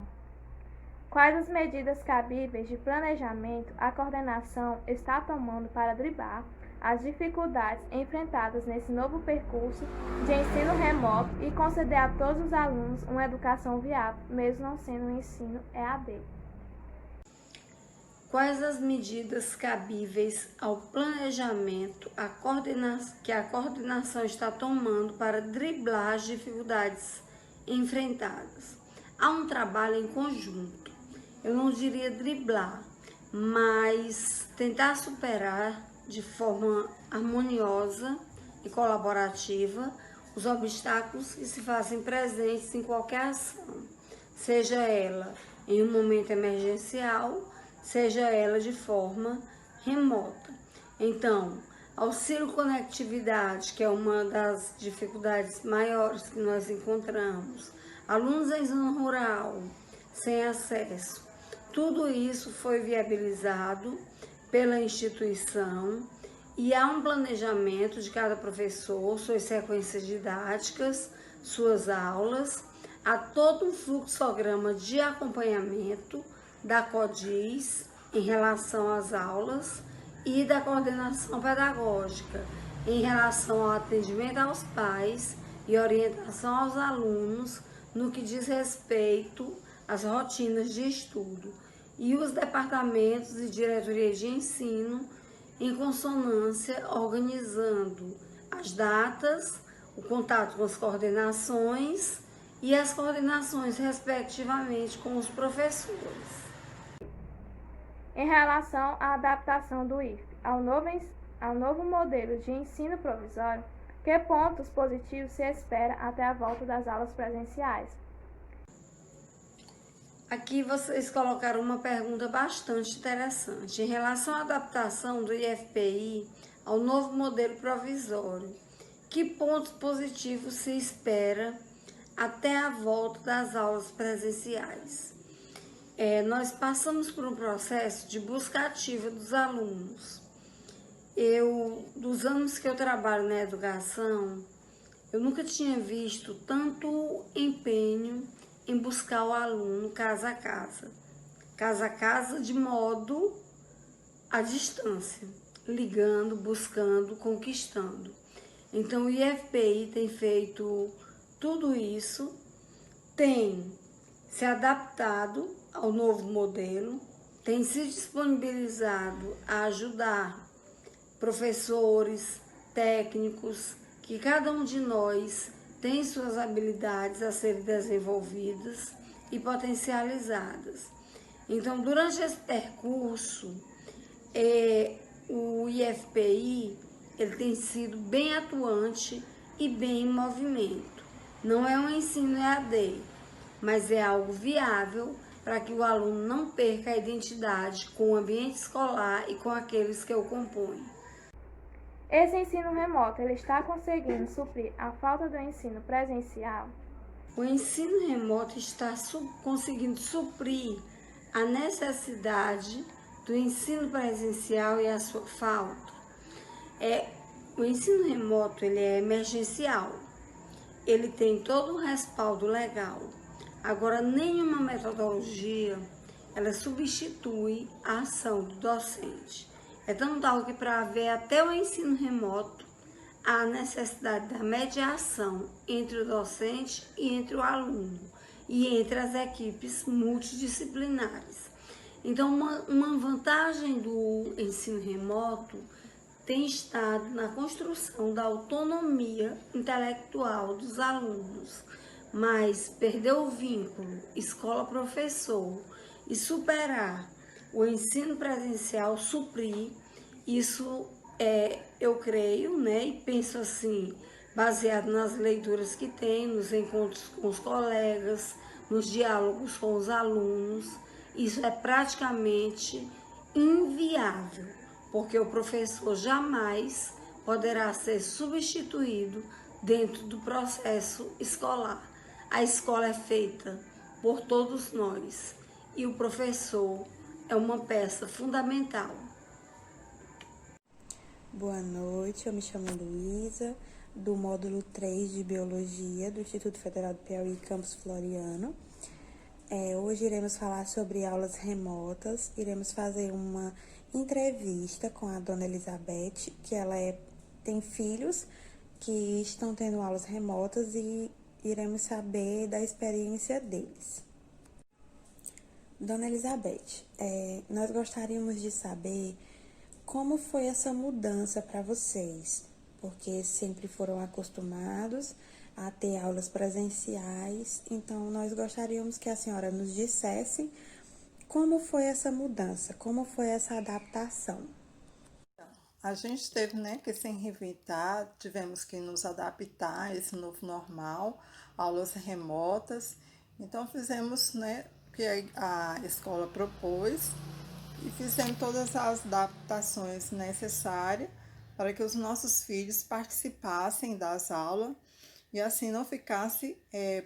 Speaker 6: Quais as medidas cabíveis de planejamento a coordenação está tomando para driblar as dificuldades enfrentadas nesse novo percurso de ensino remoto e conceder a todos os alunos uma educação viável, mesmo não sendo um ensino EAD?
Speaker 7: Quais as medidas cabíveis ao planejamento que a coordenação está tomando para driblar as dificuldades enfrentadas? Há um trabalho em conjunto. Eu não diria driblar, mas tentar superar de forma harmoniosa e colaborativa os obstáculos que se fazem presentes em qualquer ação, seja ela em um momento emergencial, seja ela de forma remota. Então, auxílio conectividade, que é uma das dificuldades maiores que nós encontramos, alunos em zona rural, sem acesso, tudo isso foi viabilizado pela instituição e há um planejamento de cada professor, suas sequências didáticas, suas aulas, há todo um fluxograma de acompanhamento da CODIS em relação às aulas e da coordenação pedagógica em relação ao atendimento aos pais e orientação aos alunos no que diz respeito às rotinas de estudo e os departamentos e diretoria de ensino em consonância organizando as datas, o contato com as coordenações e as coordenações respectivamente com os professores.
Speaker 6: Em relação à adaptação do IFE ao novo modelo de ensino provisório, que pontos positivos se espera até a volta das aulas presenciais?
Speaker 7: Aqui vocês colocaram uma pergunta bastante interessante. Em relação à adaptação do IFPI ao novo modelo provisório, que pontos positivos se espera até a volta das aulas presenciais? Nós passamos por um processo de busca ativa dos alunos. Dos anos que eu trabalho na educação, eu nunca tinha visto tanto empenho em buscar o aluno casa a casa de modo à distância, ligando, buscando, conquistando. Então, o IFPI tem feito tudo isso, tem se adaptado ao novo modelo, tem se disponibilizado a ajudar professores, técnicos, que cada um de nós tem suas habilidades a serem desenvolvidas e potencializadas. Então, durante esse percurso, o IFPI ele tem sido bem atuante e bem em movimento. Não é um ensino EAD, mas é algo viável para que o aluno não perca a identidade com o ambiente escolar e com aqueles que o compõem.
Speaker 6: Esse ensino remoto ele está conseguindo suprir a falta do ensino presencial?
Speaker 7: O ensino remoto está conseguindo suprir a necessidade do ensino presencial e a sua falta. O ensino remoto ele é emergencial, ele tem todo um respaldo legal. Agora, nenhuma metodologia ela substitui a ação do docente. É tão tal que para haver até o ensino remoto, há necessidade da mediação entre o docente e entre o aluno e entre as equipes multidisciplinares. Então, uma vantagem do ensino remoto tem estado na construção da autonomia intelectual dos alunos, mas perder o vínculo escola-professor e superar o ensino presencial, suprir, isso eu creio, né, e penso assim, baseado nas leituras que tenho, nos encontros com os colegas, nos diálogos com os alunos, isso é praticamente inviável, porque o professor jamais poderá ser substituído dentro do processo escolar. A escola é feita por todos nós e o professor é uma peça fundamental.
Speaker 8: Boa noite, eu me chamo Luísa, do módulo 3 de Biologia do Instituto Federal do Piauí, Campus Floriano. Hoje iremos falar sobre aulas remotas, iremos fazer uma entrevista com a dona Elizabeth, que ela tem filhos que estão tendo aulas remotas e iremos saber da experiência deles. Dona Elizabeth, nós gostaríamos de saber como foi essa mudança para vocês, porque sempre foram acostumados a ter aulas presenciais, então nós gostaríamos que a senhora nos dissesse como foi essa mudança, como foi essa adaptação.
Speaker 2: A gente teve, que se reinventar, tivemos que nos adaptar a esse novo normal, aulas remotas. Então fizemos, o que a escola propôs e fizemos todas as adaptações necessárias para que os nossos filhos participassem das aulas e assim não ficasse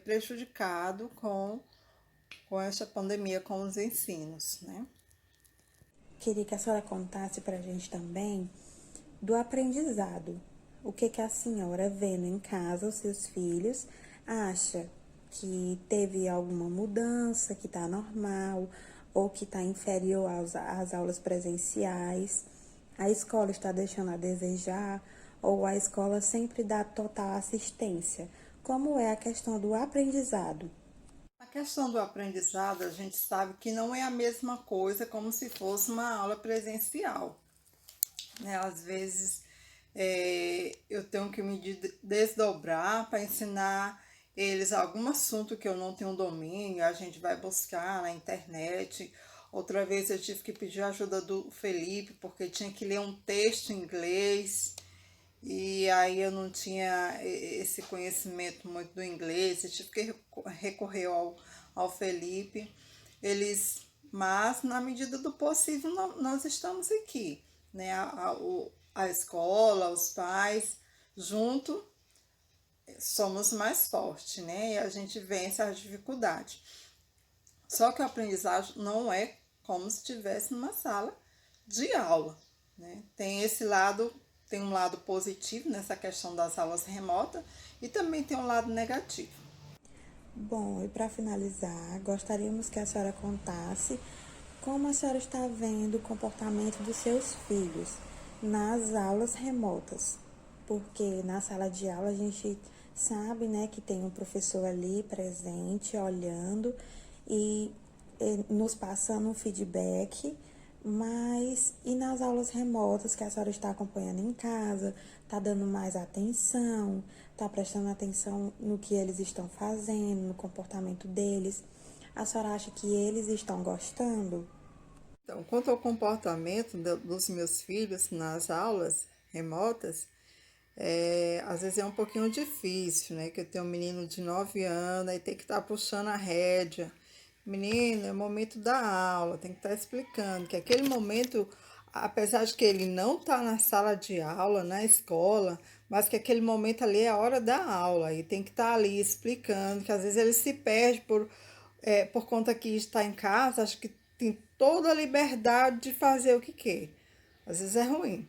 Speaker 2: prejudicado com esta pandemia, com os ensinos,
Speaker 8: Queria que a senhora contasse para a gente também do aprendizado. O que a senhora, vendo em casa os seus filhos, acha que teve alguma mudança, que está normal, ou que está inferior às aulas presenciais? A escola está deixando a desejar, ou a escola sempre dá total assistência? Como é a questão do aprendizado?
Speaker 2: A questão do aprendizado, a gente sabe que não é a mesma coisa como se fosse uma aula presencial. Às vezes eu tenho que me desdobrar para ensinar eles algum assunto que eu não tenho domínio, a gente vai buscar na internet. Outra vez eu tive que pedir a ajuda do Felipe, porque tinha que ler um texto em inglês, e aí eu não tinha esse conhecimento muito do inglês, eu tive que recorrer ao Felipe. Mas na medida do possível nós estamos aqui, a escola, os pais, junto somos mais fortes, e a gente vence as dificuldades. Só que o aprendizagem não é como se estivesse numa sala de aula, Tem um lado positivo nessa questão das aulas remotas e também tem um lado negativo.
Speaker 8: Bom, e para finalizar, gostaríamos que a senhora contasse como a senhora está vendo o comportamento dos seus filhos nas aulas remotas. porque na sala de aula a gente sabe, né, que tem um professor ali presente, olhando e nos passando um feedback, mas e nas aulas remotas que a senhora está acompanhando em casa, está dando mais atenção, está prestando atenção no que eles estão fazendo, no comportamento deles. A senhora acha que eles estão gostando?
Speaker 9: Então, quanto ao comportamento dos meus filhos nas aulas remotas, às vezes é um pouquinho difícil, né? Que eu tenho um menino de 9 anos, aí tem que estar puxando a rédea. Menino, é o momento da aula, tem que estar explicando que aquele momento, apesar de que ele não está na sala de aula, na escola, mas que aquele momento ali é a hora da aula, e tem que estar ali explicando, que às vezes ele se perde por conta que está em casa, acho que tem toda a liberdade de fazer o que quer. Às vezes é ruim.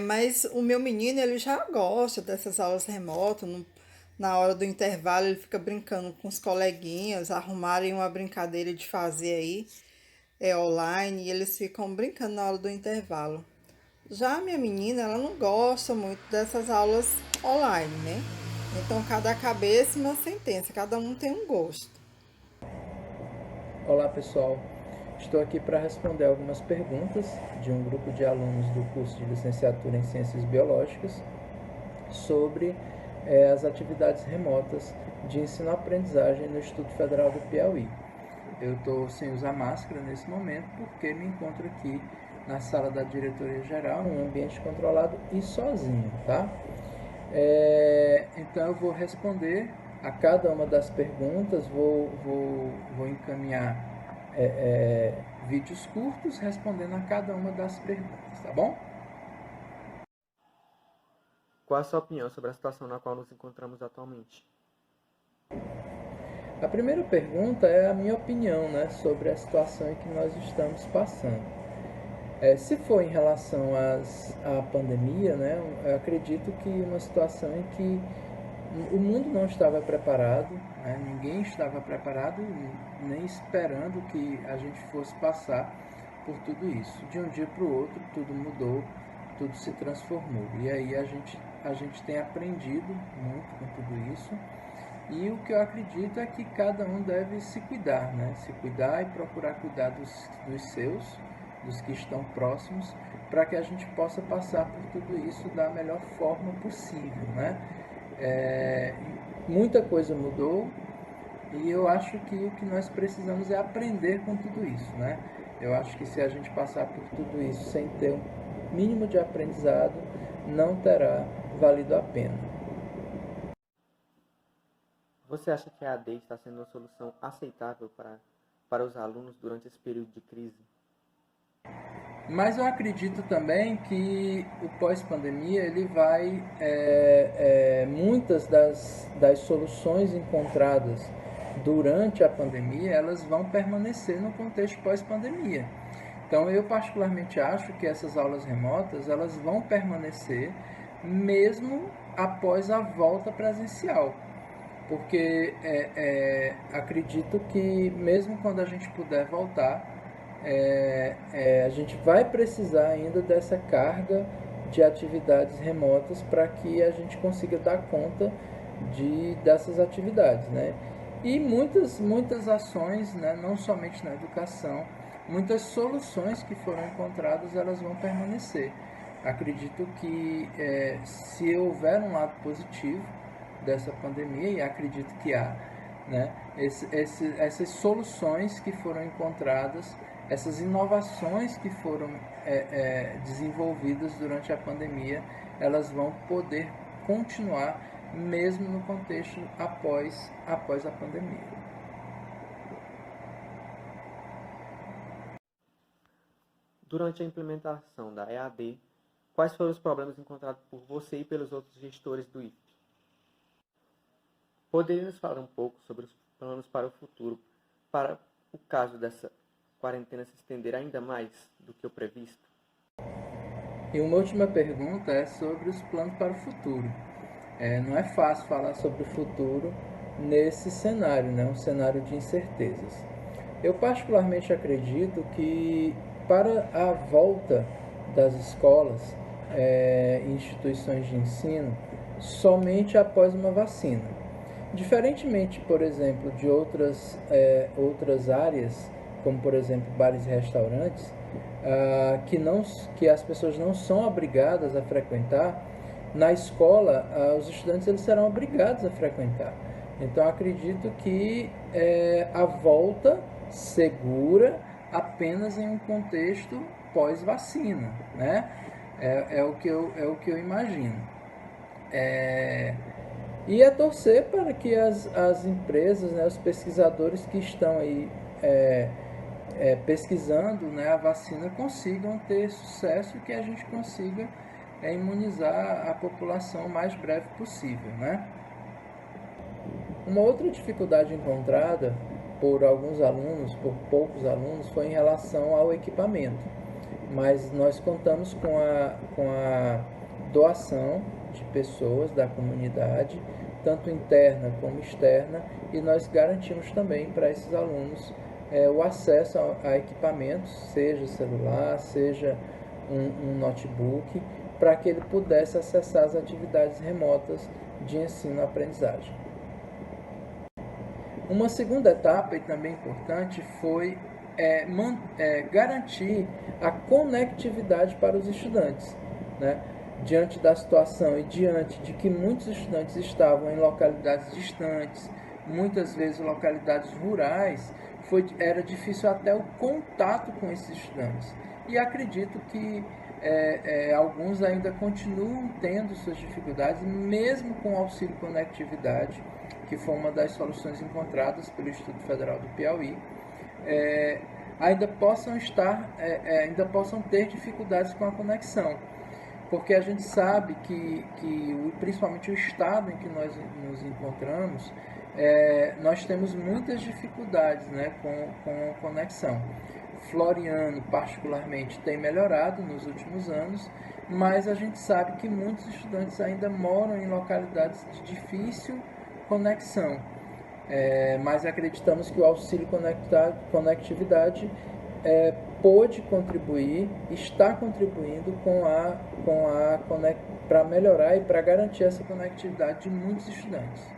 Speaker 9: Mas o meu menino, ele já gosta dessas aulas remotas. Na hora do intervalo, ele fica brincando com os coleguinhas, arrumarem uma brincadeira de fazer aí, online, e eles ficam brincando na hora do intervalo. Já a minha menina, ela não gosta muito dessas aulas online, né? Então, cada cabeça uma sentença, cada um tem um gosto.
Speaker 10: Olá, pessoal. Estou aqui para responder algumas perguntas de um grupo de alunos do curso de licenciatura em Ciências Biológicas sobre as atividades remotas de ensino-aprendizagem no Instituto Federal do Piauí. Eu estou sem usar máscara nesse momento porque me encontro aqui na sala da diretoria geral, num ambiente controlado e sozinho, tá? Então eu vou responder a cada uma das perguntas, vou encaminhar vídeos curtos respondendo a cada uma das perguntas, tá bom?
Speaker 3: Qual a sua opinião sobre a situação na qual nos encontramos atualmente?
Speaker 10: A primeira pergunta é a minha opinião, né, sobre a situação em que nós estamos passando. Se for em relação à pandemia, né, eu acredito que uma situação em que o mundo não estava preparado, né, ninguém estava preparado, nem esperando que a gente fosse passar por tudo isso. De um dia para o outro, tudo mudou, tudo se transformou. E aí a gente tem aprendido muito com tudo isso. E o que eu acredito é que cada um deve se cuidar, né? Se cuidar e procurar cuidar dos seus, dos que estão próximos, para que a gente possa passar por tudo isso da melhor forma possível, né? Muita coisa mudou e eu acho que o que nós precisamos é aprender com tudo isso, né? Eu acho que se a gente passar por tudo isso sem ter um mínimo de aprendizado, não terá valido a pena.
Speaker 3: Você acha que a AD está sendo uma solução aceitável para os alunos durante esse período de crise?
Speaker 10: Mas eu acredito também que o pós-pandemia ele vai muitas das soluções encontradas durante a pandemia, elas vão permanecer no contexto pós-pandemia. Então eu particularmente acho que essas aulas remotas elas vão permanecer mesmo após a volta presencial, porque acredito que mesmo quando a gente puder voltar, a gente vai precisar ainda dessa carga de atividades remotas para que a gente consiga dar conta dessas atividades, né? E muitas ações, né, não somente na educação, muitas soluções que foram encontradas, elas vão permanecer. Acredito que se houver um lado positivo dessa pandemia, e acredito que há, né, essas soluções que foram encontradas, essas inovações que foram desenvolvidas durante a pandemia, elas vão poder continuar mesmo no contexto após a pandemia.
Speaker 3: Durante a implementação da EAD, quais foram os problemas encontrados por você e pelos outros gestores do IFP? Poderia nos falar um pouco sobre os planos para o futuro, para o caso dessa quarentena se estender ainda mais do que o previsto?
Speaker 10: E uma última pergunta é sobre os planos para o futuro. Não é fácil falar sobre o futuro nesse cenário, né? Um cenário de incertezas. Eu particularmente acredito que para a volta das escolas, instituições de ensino somente após uma vacina. Diferentemente, por exemplo, de outras áreas, como por exemplo bares e restaurantes, que as pessoas não são obrigadas a frequentar, na escola os estudantes eles serão obrigados a frequentar. Então acredito que a volta segura apenas em um contexto pós-vacina, né? É o que eu imagino. E é torcer para que as empresas, né, os pesquisadores que estão aí pesquisando, né, a vacina consigam ter sucesso e que a gente consiga imunizar a população o mais breve possível, né? Uma outra dificuldade encontrada por alguns alunos, por poucos alunos, foi em relação ao equipamento. Mas nós contamos com a doação de pessoas da comunidade, tanto interna como externa, e nós garantimos também para esses alunos o acesso a equipamentos, seja celular, seja um notebook, para que ele pudesse acessar as atividades remotas de ensino-aprendizagem. Uma segunda etapa, e também importante, foi garantir a conectividade para os estudantes, né? Diante da situação e diante de que muitos estudantes estavam em localidades distantes, muitas vezes localidades rurais, era difícil até o contato com esses estudantes. E acredito que alguns ainda continuam tendo suas dificuldades, mesmo com o auxílio conectividade, que foi uma das soluções encontradas pelo Instituto Federal do Piauí, ainda possam ter dificuldades com a conexão, porque a gente sabe que principalmente o estado em que nós nos encontramos, nós temos muitas dificuldades, né, com conexão. Floriano, particularmente, tem melhorado nos últimos anos, mas a gente sabe que muitos estudantes ainda moram em localidades de difícil conexão. Mas acreditamos que o auxílio conectividade pôde contribuir, está contribuindo para melhorar e para garantir essa conectividade de muitos estudantes.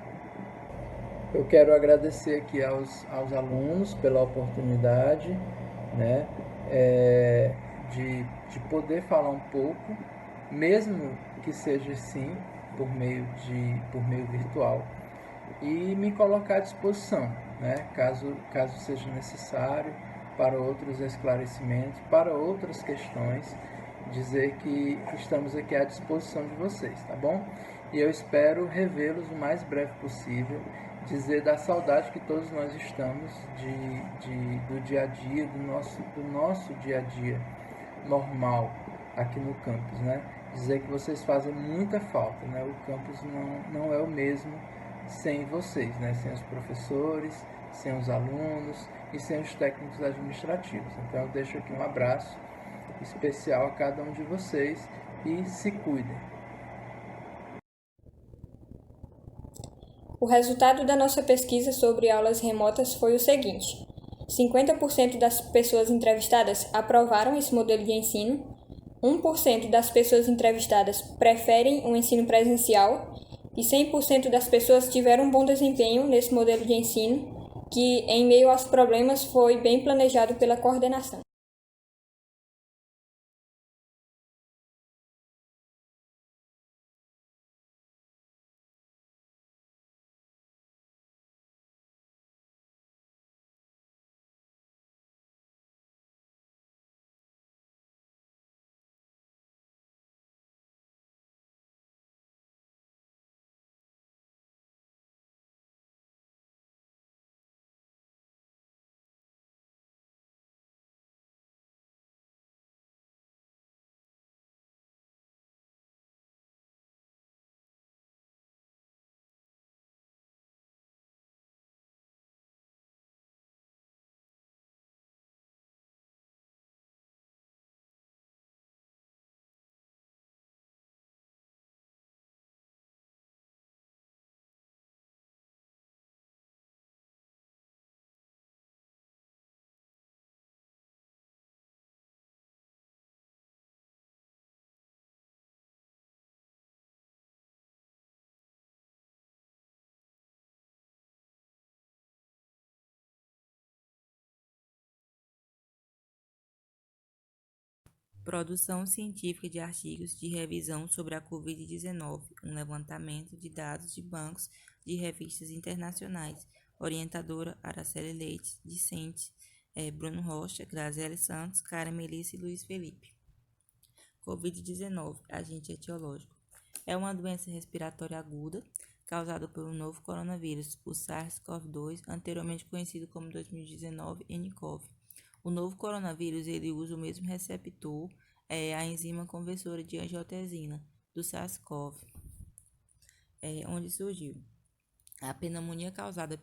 Speaker 10: Eu quero agradecer aqui aos alunos pela oportunidade, né, de poder falar um pouco, mesmo que seja assim, por meio virtual, e me colocar à disposição, né, caso seja necessário, para outros esclarecimentos, para outras questões, dizer que estamos aqui à disposição de vocês, tá bom? E eu espero revê-los o mais breve possível, dizer da saudade que todos nós estamos do dia a dia, do nosso dia a dia normal aqui no campus, né? Dizer que vocês fazem muita falta, né? O campus não é o mesmo sem vocês, né? Sem os professores, sem os alunos e sem os técnicos administrativos. Então eu deixo aqui um abraço especial a cada um de vocês e se cuidem.
Speaker 11: O resultado da nossa pesquisa sobre aulas remotas foi o seguinte: 50% das pessoas entrevistadas aprovaram esse modelo de ensino, 1% das pessoas entrevistadas preferem um ensino presencial e 100% das pessoas tiveram um bom desempenho nesse modelo de ensino, que, em meio aos problemas, foi bem planejado pela coordenação.
Speaker 12: Produção científica de artigos de revisão sobre a Covid-19, um levantamento de dados de bancos de revistas internacionais. Orientadora Araceli Leite, discente Bruno Rocha, Graziele Santos, Karen Melissa e Luiz Felipe. Covid-19, agente etiológico. É uma doença respiratória aguda causada por um novo coronavírus, o SARS-CoV-2, anteriormente conhecido como 2019 nCoV. O novo coronavírus ele usa o mesmo receptor, a enzima conversora de angiotensina do SARS-CoV, onde surgiu. A pneumonia causada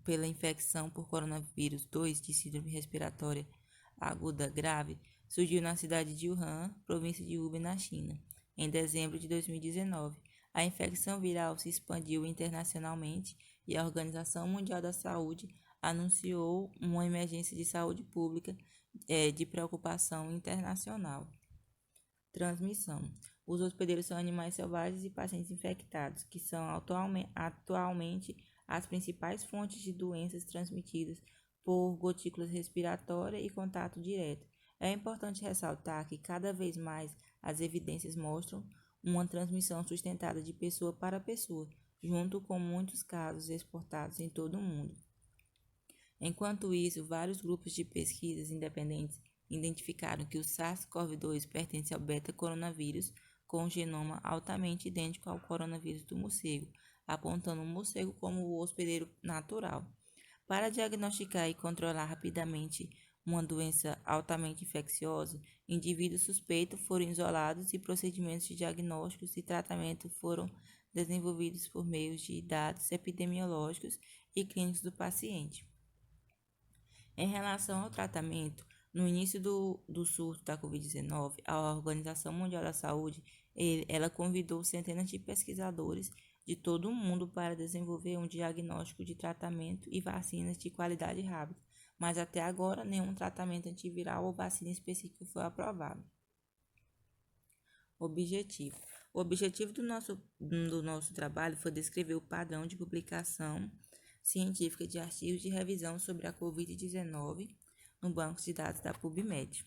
Speaker 12: pela infecção por coronavírus 2 de síndrome respiratória aguda grave surgiu na cidade de Wuhan, província de Hubei, na China, em dezembro de 2019. A infecção viral se expandiu internacionalmente e a Organização Mundial da Saúde anunciou uma emergência de saúde pública de preocupação internacional. Transmissão. Os hospedeiros são animais selvagens e pacientes infectados, que são atualmente as principais fontes de doenças transmitidas por gotículas respiratórias e contato direto. É importante ressaltar que cada vez mais as evidências mostram uma transmissão sustentada de pessoa para pessoa, junto com muitos casos exportados em todo o mundo. Enquanto isso, vários grupos de pesquisas independentes identificaram que o SARS-CoV-2 pertence ao beta-coronavírus com um genoma altamente idêntico ao coronavírus do morcego, apontando o morcego como o hospedeiro natural. Para diagnosticar e controlar rapidamente uma doença altamente infecciosa, indivíduos suspeitos foram isolados e procedimentos de diagnósticos e tratamento foram desenvolvidos por meio de dados epidemiológicos e clínicos do paciente. Em relação ao tratamento, no início do surto da Covid-19, a Organização Mundial da Saúde ela convidou centenas de pesquisadores de todo o mundo para desenvolver um diagnóstico de tratamento e vacinas de qualidade rápida, mas até agora nenhum tratamento antiviral ou vacina específica foi aprovado. Objetivo. O objetivo do nosso trabalho foi descrever o padrão de publicação científica de artigos de revisão sobre a Covid-19 no banco de dados da PubMed.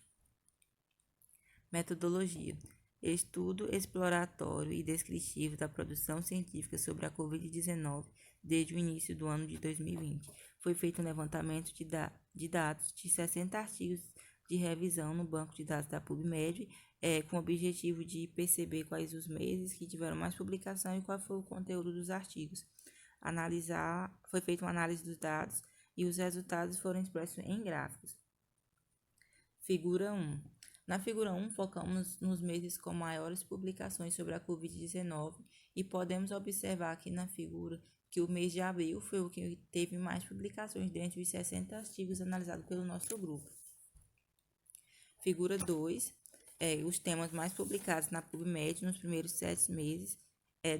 Speaker 12: Metodologia. Estudo exploratório e descritivo da produção científica sobre a Covid-19 desde o início do ano de 2020. Foi feito um levantamento de dados de 60 artigos de revisão no banco de dados da PubMed, com o objetivo de perceber quais os meses que tiveram mais publicação e qual foi o conteúdo dos artigos. Foi feita uma análise dos dados e os resultados foram expressos em gráficos. Figura 1. Na figura 1, focamos nos meses com maiores publicações sobre a Covid-19 e podemos observar aqui na figura que o mês de abril foi o que teve mais publicações dentre os 60 artigos analisados pelo nosso grupo. Figura 2. Os temas mais publicados na PubMed nos primeiros 7 meses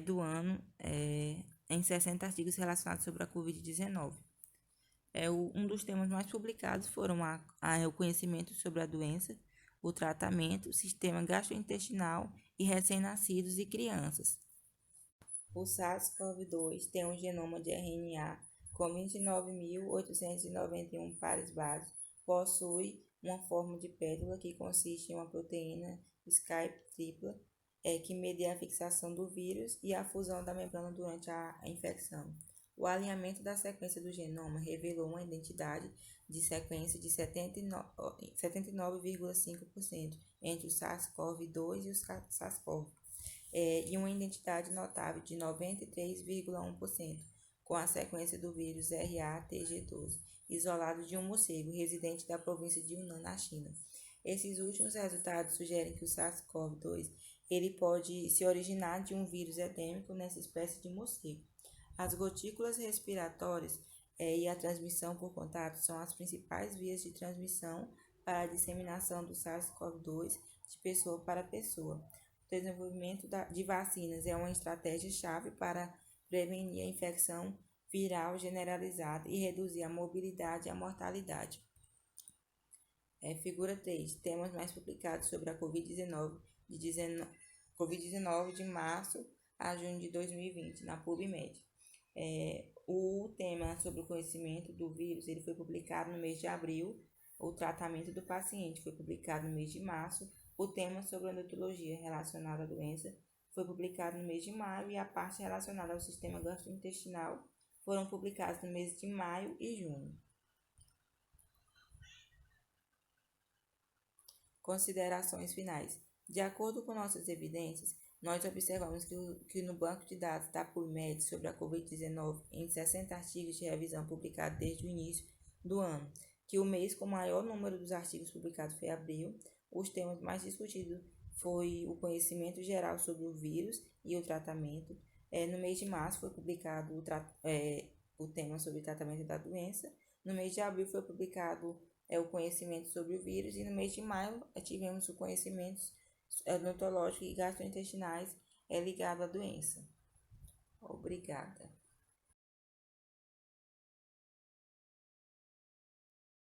Speaker 12: do ano em 60 artigos relacionados sobre a Covid-19. Um dos temas mais publicados foram o conhecimento sobre a doença, o tratamento, o sistema gastrointestinal e recém-nascidos e crianças. O SARS-CoV-2 tem um genoma de RNA com 29.891 pares básicos, possui uma forma de pétala que consiste em uma proteína Skype tripla, que media a fixação do vírus e a fusão da membrana durante a infecção. O alinhamento da sequência do genoma revelou uma identidade de sequência de 79,5% entre o SARS-CoV-2 e o SARS-CoV, e uma identidade notável de 93,1% com a sequência do vírus RA-TG12, isolado de um morcego residente da província de Yunnan, na China. Esses últimos resultados sugerem que o SARS-CoV-2 ele pode se originar de um vírus endêmico nessa espécie de morcego. As gotículas respiratórias e a transmissão por contato são as principais vias de transmissão para a disseminação do SARS-CoV-2 de pessoa para pessoa. O desenvolvimento de vacinas é uma estratégia-chave para prevenir a infecção viral generalizada e reduzir a mobilidade e a mortalidade. Figura 3. Temas mais publicados sobre a Covid-19 de março a junho de 2020 na PubMed. O tema sobre o conhecimento do vírus ele foi publicado no mês de abril. O tratamento do paciente foi publicado no mês de março. O tema sobre odontologia relacionado à doença foi publicado no mês de maio e a parte relacionada ao sistema gastrointestinal foram publicados no mês de maio e junho. Considerações finais. De acordo com nossas evidências, nós observamos que no banco de dados da PubMed sobre a Covid-19, em 60 artigos de revisão publicados desde o início do ano, que o mês com o maior número dos artigos publicados foi abril, os temas mais discutidos foi o conhecimento geral sobre o vírus e o tratamento. No mês de março foi publicado o tema sobre o tratamento da doença. No mês de abril foi publicado o conhecimento sobre o vírus e no mês de maio tivemos o conhecimento odontológico e gastrointestinais ligado à doença. Obrigada.